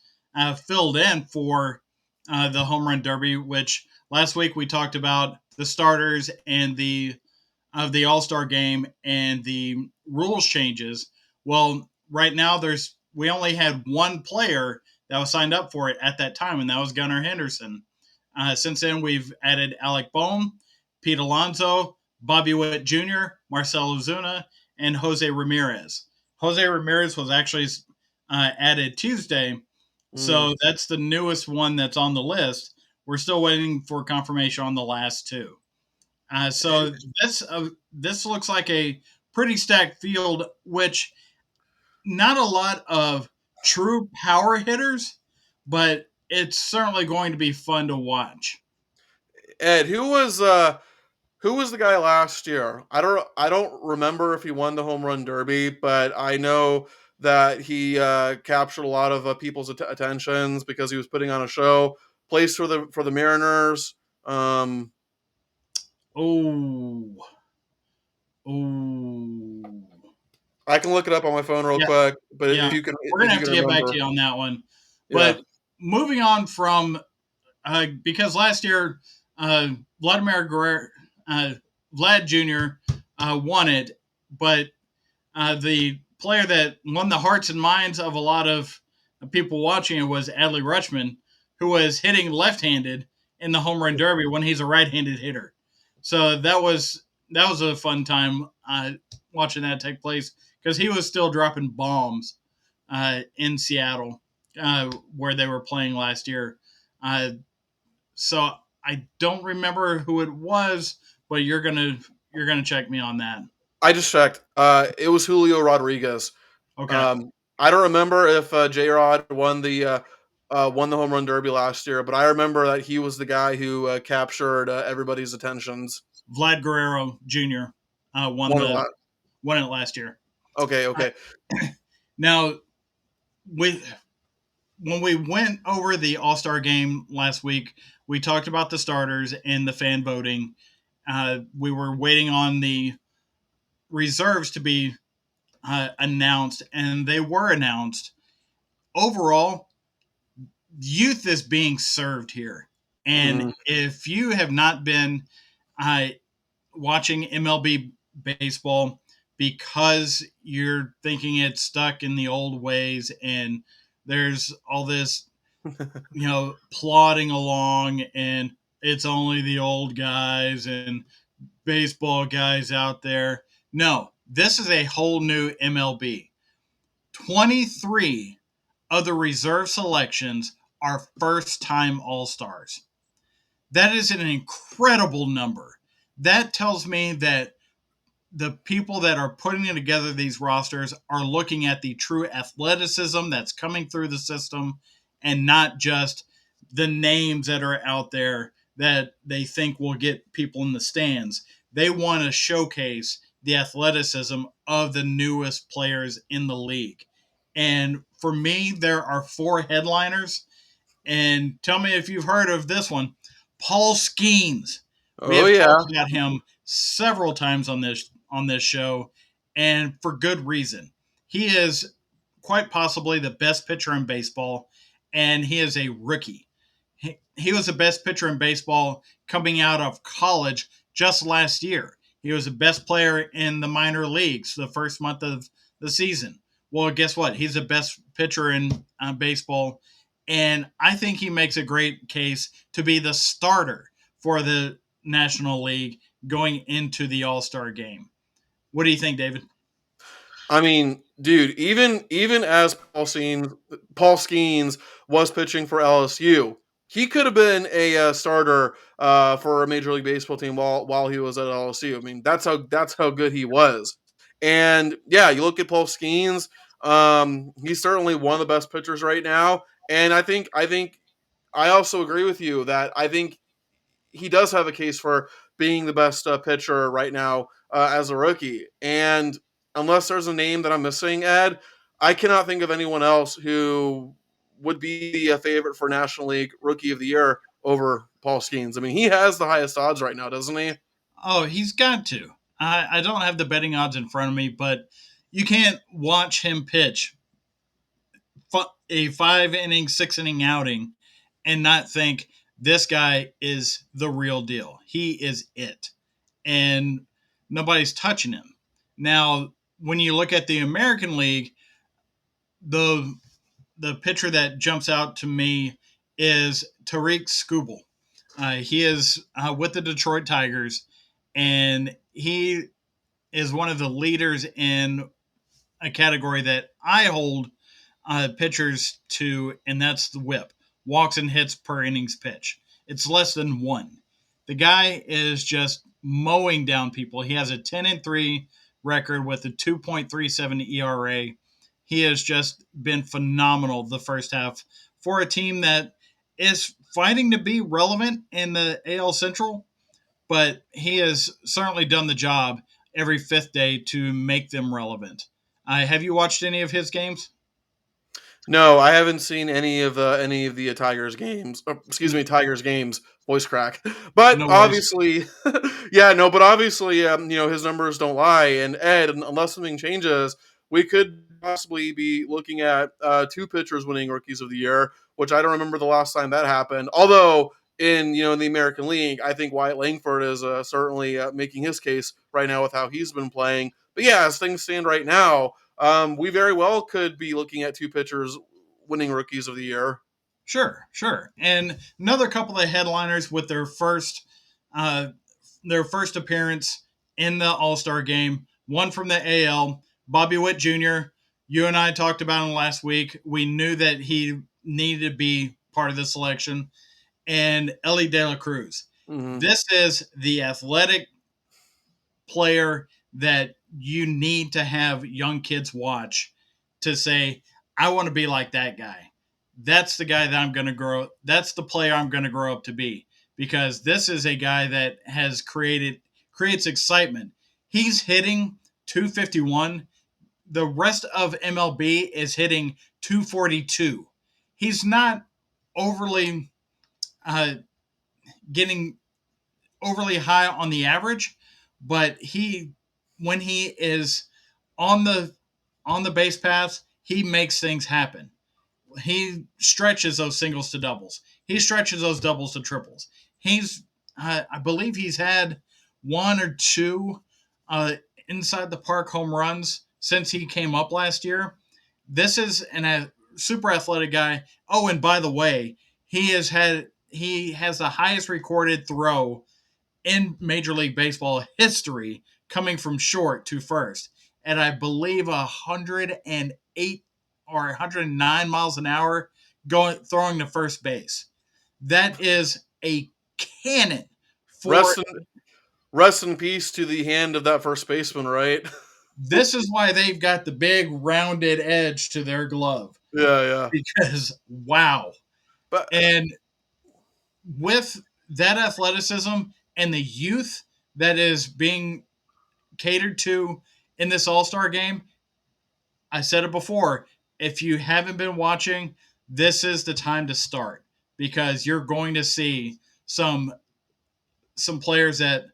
filled in for the home run derby. Which last week we talked about the starters and the All Star game and the rules changes. Well, right now we only had one player that was signed up for it at that time, and that was Gunnar Henderson. Since then, we've added Alec Bohm, Pete Alonso, Bobby Witt Jr., Marcelo Zuna, and Jose Ramirez. Jose Ramirez was actually added Tuesday, Mm. so that's the newest one that's on the list. We're still waiting for confirmation on the last two. So this looks like a pretty stacked field, which not a lot of true power hitters, but it's certainly going to be fun to watch. Ed, who was the guy last year? I don't remember if he won the home run derby, but I know that he captured a lot of people's attentions because he was putting on a show. Plays for the Mariners. Um, Oh, oh, I can look it up on my phone real yeah, quick, but yeah. We're if gonna you have can to get back to remember, you on that one. yeah. But moving on from because last year uh, Vladimir Guerrero, uh, Vlad Jr. Won it, but the player that won the hearts and minds of a lot of people watching it was Adley Rutschman, who was hitting left-handed in the home run derby when he's a right-handed hitter. So that was a fun time watching that take place because he was still dropping bombs in Seattle where they were playing last year. Uh, so I don't remember who it was, but you're gonna check me on that. I just checked. It was Julio Rodriguez. Okay. I don't remember if J Rod won the home run derby last year, but I remember that he was the guy who captured everybody's attentions. Vlad Guerrero Jr. Won Won a the lot. won it last year. Okay, Uh, okay. now, with when we went over the All Star game last week, we talked about the starters and the fan voting. We were waiting on the reserves to be announced, and they were announced. Overall, youth is being served here, and Mm. if you have not been uh, watching MLB baseball because you're thinking it's stuck in the old ways and there's all this, plodding along and it's only the old guys and baseball guys out there. No, this is a whole new MLB. 23 of the reserve selections are first time All Stars. That is an incredible number. That tells me that the people that are putting together these rosters are looking at the true athleticism that's coming through the system and not just the names that are out there that they think will get people in the stands. They want to showcase the athleticism of the newest players in the league. And for me, there are 4 headliners. And tell me if you've heard of this one, Paul Skeens. We Oh have yeah. talked about him several times on this show, and for good reason. He is quite possibly the best pitcher in baseball, and he is a rookie. He was the best pitcher in baseball coming out of college just last year. He was the best player in the minor leagues the first month of the season. Well, guess what? He's the best pitcher in baseball, and I think he makes a great case to be the starter for the National League going into the All Star game. What do you think, David? I mean, dude, even as Paul Skeens was pitching for LSU, he could have been a starter for a Major League Baseball team while he was at LSU. I mean, that's how good he was. And yeah, you look at Paul Skeens, he's certainly one of the best pitchers right now. And I think I also agree with you that I think he does have a case for being the best pitcher right now as a rookie. And unless there's a name that I'm missing, Ed, I cannot think of anyone else who would be the favorite for National League Rookie of the Year over Paul Skeens. I mean, he has the highest odds right now, doesn't he? Oh, he's got to. I don't have the betting odds in front of me, but you can't watch him pitch a 5 inning, 6 inning outing and not think this guy is the real deal. He is it. And nobody's touching him. Now, when you look at the American League, the the pitcher that jumps out to me is Tariq Skubal. He is with the Detroit Tigers, and he is one of the leaders in a category that I hold pitchers to, and that's the whip, walks and hits per innings pitch. It's less than one. The guy is just mowing down people. He has a 10-3 record with a 2.37 ERA. He has just been phenomenal the first half for a team that is fighting to be relevant in the AL Central, but he has certainly done the job every fifth day to make them relevant. Have you watched any of his games? No, I haven't seen any of the Tigers games. Excuse me, Tigers games. Voice crack. But No worries. obviously, yeah, no. But obviously, his numbers don't lie. And Ed, unless something changes, we could possibly be looking at two pitchers winning Rookies of the Year, which I don't remember the last time that happened. Although in the American League, I think Wyatt Langford is certainly making his case right now with how he's been playing. But yeah, as things stand right now, we very well could be looking at two pitchers winning Rookies of the Year. Sure, sure. And another couple of headliners with uh, their first appearance in the All Star game. One from the AL, Bobby Witt Jr. You and I talked about him last week. We knew that he needed to be part of the selection. And Ellie De La Cruz. Mm-hmm. This is the athletic player that you need to have young kids watch to say, I want to be like that guy. That's the guy that I'm going to grow. That's the player I'm going to grow up to be, because this is a guy that has creates excitement. He's hitting 251. The rest of MLB is hitting 242. He's not overly uh, getting overly high on the average, but he when he is on the base paths, he makes things happen. He stretches those singles to doubles. He stretches those doubles to triples. He's I believe he's had one or two uh, inside the park home runs since he came up last year. This is a super athletic guy. Oh, and by the way, he has the highest recorded throw in Major League Baseball history, coming from short to first, and I believe 108 or 109 miles an hour going throwing to first base. That is a cannon for. Rest in rest in peace to the hand of that first baseman, right? This is why they've got the big rounded edge to their glove, Yeah, yeah. because wow. But And with that athleticism and the youth that is being catered to in this All Star game, I said it before. If you haven't been watching, this is the time to start, because you're going to see some players that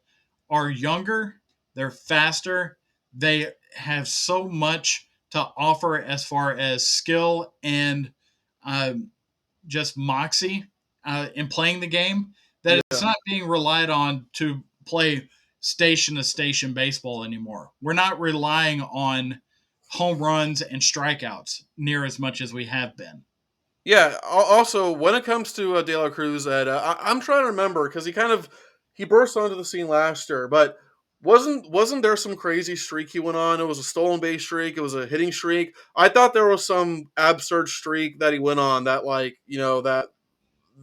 are younger, they're faster, they have so much to offer as far as skill and um, just moxie in playing the game, that it's yeah. not being relied on to play station to station baseball anymore. We're not relying on home runs and strikeouts near as much as we have been. Yeah. Also, when it comes to De La Cruz, Ed, I'm trying to remember because he burst onto the scene last year, but wasn't there some crazy streak he went on? It was a stolen base streak. It was a hitting streak. I thought there was some absurd streak that he went on that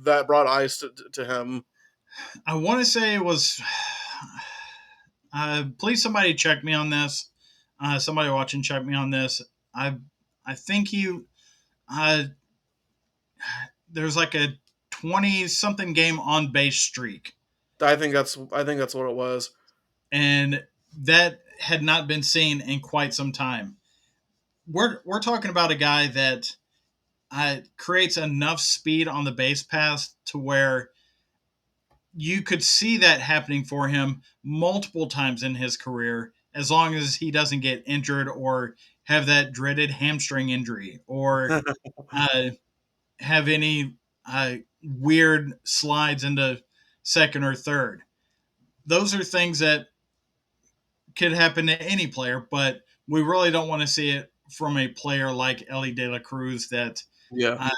that brought eyes to him. I want to say it was. Please, somebody check me on this. Somebody watching, check me on this. I I think he uh, there's like a 20 something game on base streak, I think that's what it was. and that had not been seen in quite some time. We're talking about a guy that creates enough speed on the base pass to where you could see that happening for him multiple times in his career, as long as he doesn't get injured or have that dreaded hamstring injury or uh, have any weird slides into second or third. Those are things that could happen to any player, but we really don't want to see it from a player like Ellie De La Cruz. That Yeah, uh,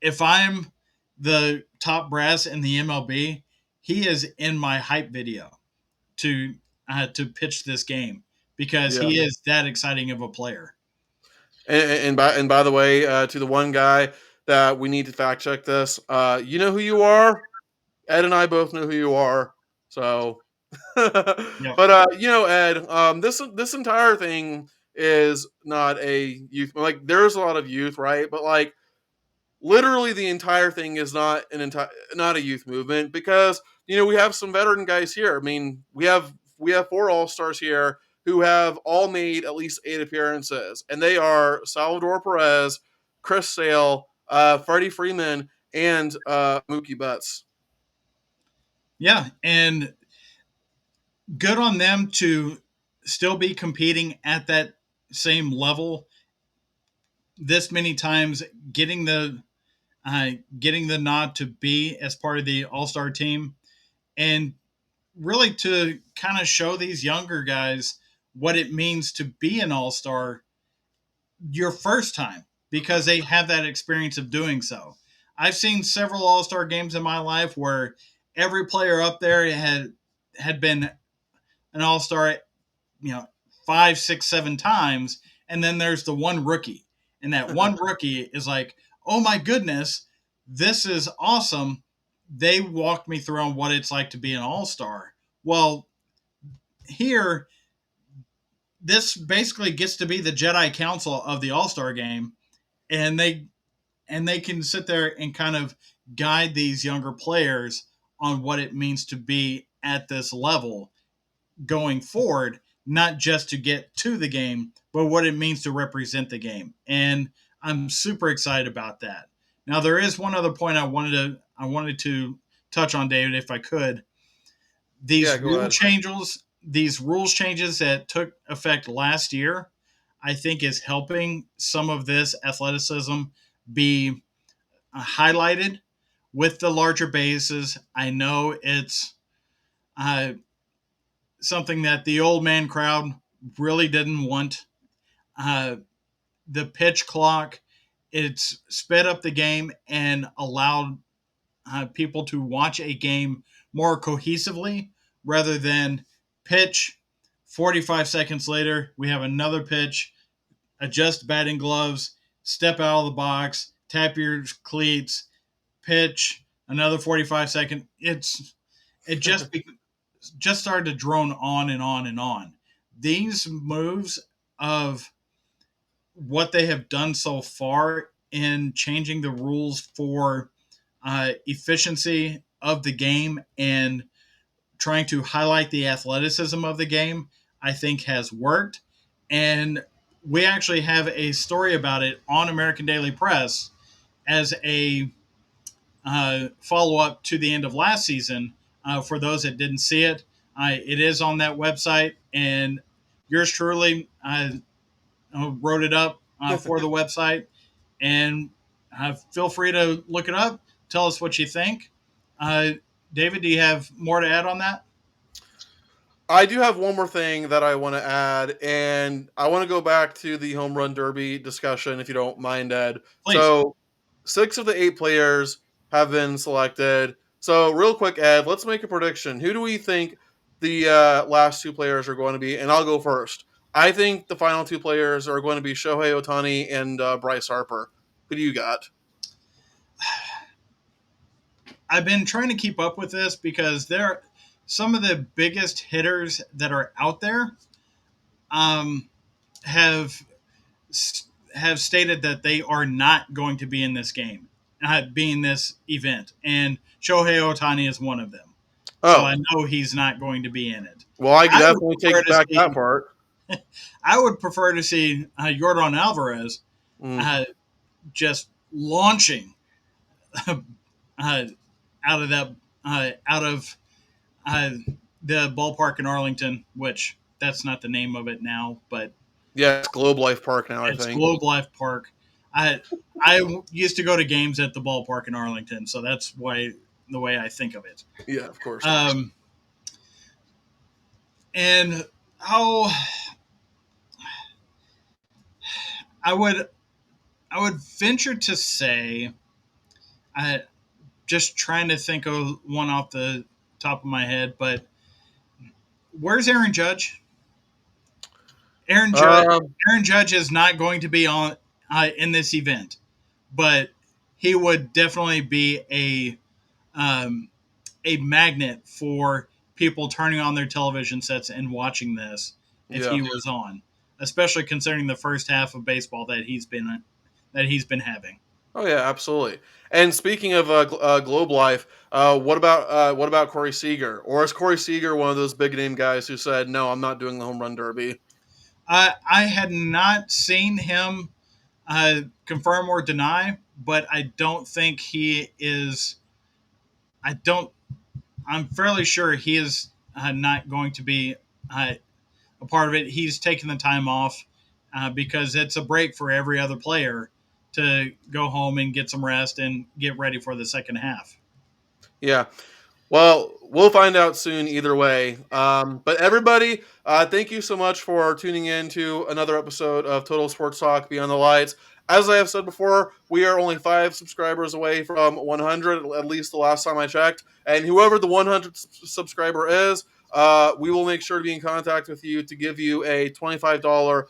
if I'm the top brass in the MLB, he is in my hype video to pitch this game because yeah. he is that exciting of a player. And by the way, to the one guy that we need to fact check this, you know who you are. Ed and I both know who you are. So, but Yep. Ed, this entire thing is not a youth. Like, there's a lot of youth, right? But like, literally, the entire thing is not a youth movement because we have some veteran guys here. I mean, we have four all stars here who have all made at least 8 appearances, and they are Salvador Perez, Chris Sale, Freddie Freeman, and Mookie Betts. Yeah, and good on them to still be competing at that same level this many times, getting the nod to be as part of the All Star team, and really to kind of show these younger guys what it means to be an All Star your first time because they have that experience of doing so. I've seen several All Star games in my life where every player up there had been an All Star, you know, 5, 6, 7 times, and then there's the one rookie, and that one rookie is like, oh my goodness, this is awesome. They walked me through on what it's like to be an All Star. Well, here this basically gets to be the Jedi Council of the All Star game, and they can sit there and kind of guide these younger players on what it means to be at this level going forward, not just to get to the game, but what it means to represent the game. And I'm super excited about that. Now there is one other point I wanted to touch on, David, if I could. Yeah, These go rule ahead. changes, these rules changes that took effect last year, I think is helping some of this athleticism be highlighted with the larger bases. I know it's uh, something that the old man crowd really didn't want. Uh, the pitch clock, it's sped up the game and allowed people to watch a game more cohesively rather than pitch. 45 seconds later, we have another pitch, adjust batting gloves, step out of the box, tap your cleats, pitch, another 45 second. It just started to drone on and on and on. These moves of what they have done so far in changing the rules for efficiency of the game and trying to highlight the athleticism of the game, I think has worked. And we actually have a story about it on American Daily Press as a follow up to the end of last season. For those that didn't see it, it is on that website, and yours truly wrote it up for the website. And feel free to look it up. Tell us what you think. Uh, David, do you have more to add on that? I do have one more thing that I want to add, and I want to go back to the home run derby discussion, if you don't mind, Ed. Please. So, 6 of the 8 players have been selected. So, real quick, Ed, let's make a prediction. Who do we think the last 2 players are going to be? And I'll go first. I think the final 2 players are going to be Shohei Otani and Bryce Harper. Who do you got? I've been trying to keep up with this because they're some of the biggest hitters that are out there um, have have stated that they are not going to be in this game, be in this event, and Shohei Otani is one of them. So I Oh, know he's not going to be in it. well, I could I would definitely prefer take to back that see. part. I would prefer to see Yordan Alvarez Mm. uh, just launching uh, out of that out of uh, the ballpark in Arlington, which that's not the name of it now, but Yeah, it's Globe Life Park now, I it's think. Globe Life Park. I used to go to games at the ballpark in Arlington, so that's why the way I think of it. Yeah, of course. Um, and how I would I would venture to say, I just trying to think of one off the top of my head, but where's Aaron Judge? Aaron Judge Um, Aaron Judge is not going to be on in this event, but he would definitely be um, a magnet for people turning on their television sets and watching this if yeah. he was on, especially considering the first half of baseball that he's been having. Oh yeah, absolutely. And speaking of Globe Life, what about Corey Seager? Or is Corey Seager one of those big name guys who said, "No, I'm not doing the home run derby"? I had not seen him confirm or deny, but I don't think he is. I don't. I'm fairly sure he is not going to be a part of it. He's taking the time off because it's a break for every other player to go home and get some rest and get ready for the second half. Yeah. Well, we'll find out soon either way. But everybody, thank you so much for tuning in to another episode of Total Sports Talk Beyond the Lights. As I have said before, we are only 5 subscribers away from 100, at least the last time I checked. And whoever the 100th subscriber is, we will make sure to be in contact with you to give you a $25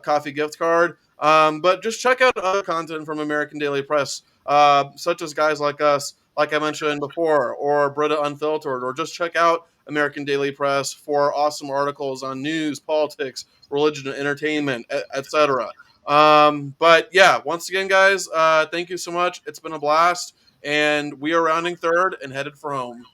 coffee gift card. But just check out other content from American Daily Press, such as guys like us, like I mentioned before, or Brita Unfiltered, or just check out American Daily Press for awesome articles on news, politics, religion, entertainment, etc. But yeah, once again, guys, thank you so much. It's been a blast, and we are rounding third and headed for home.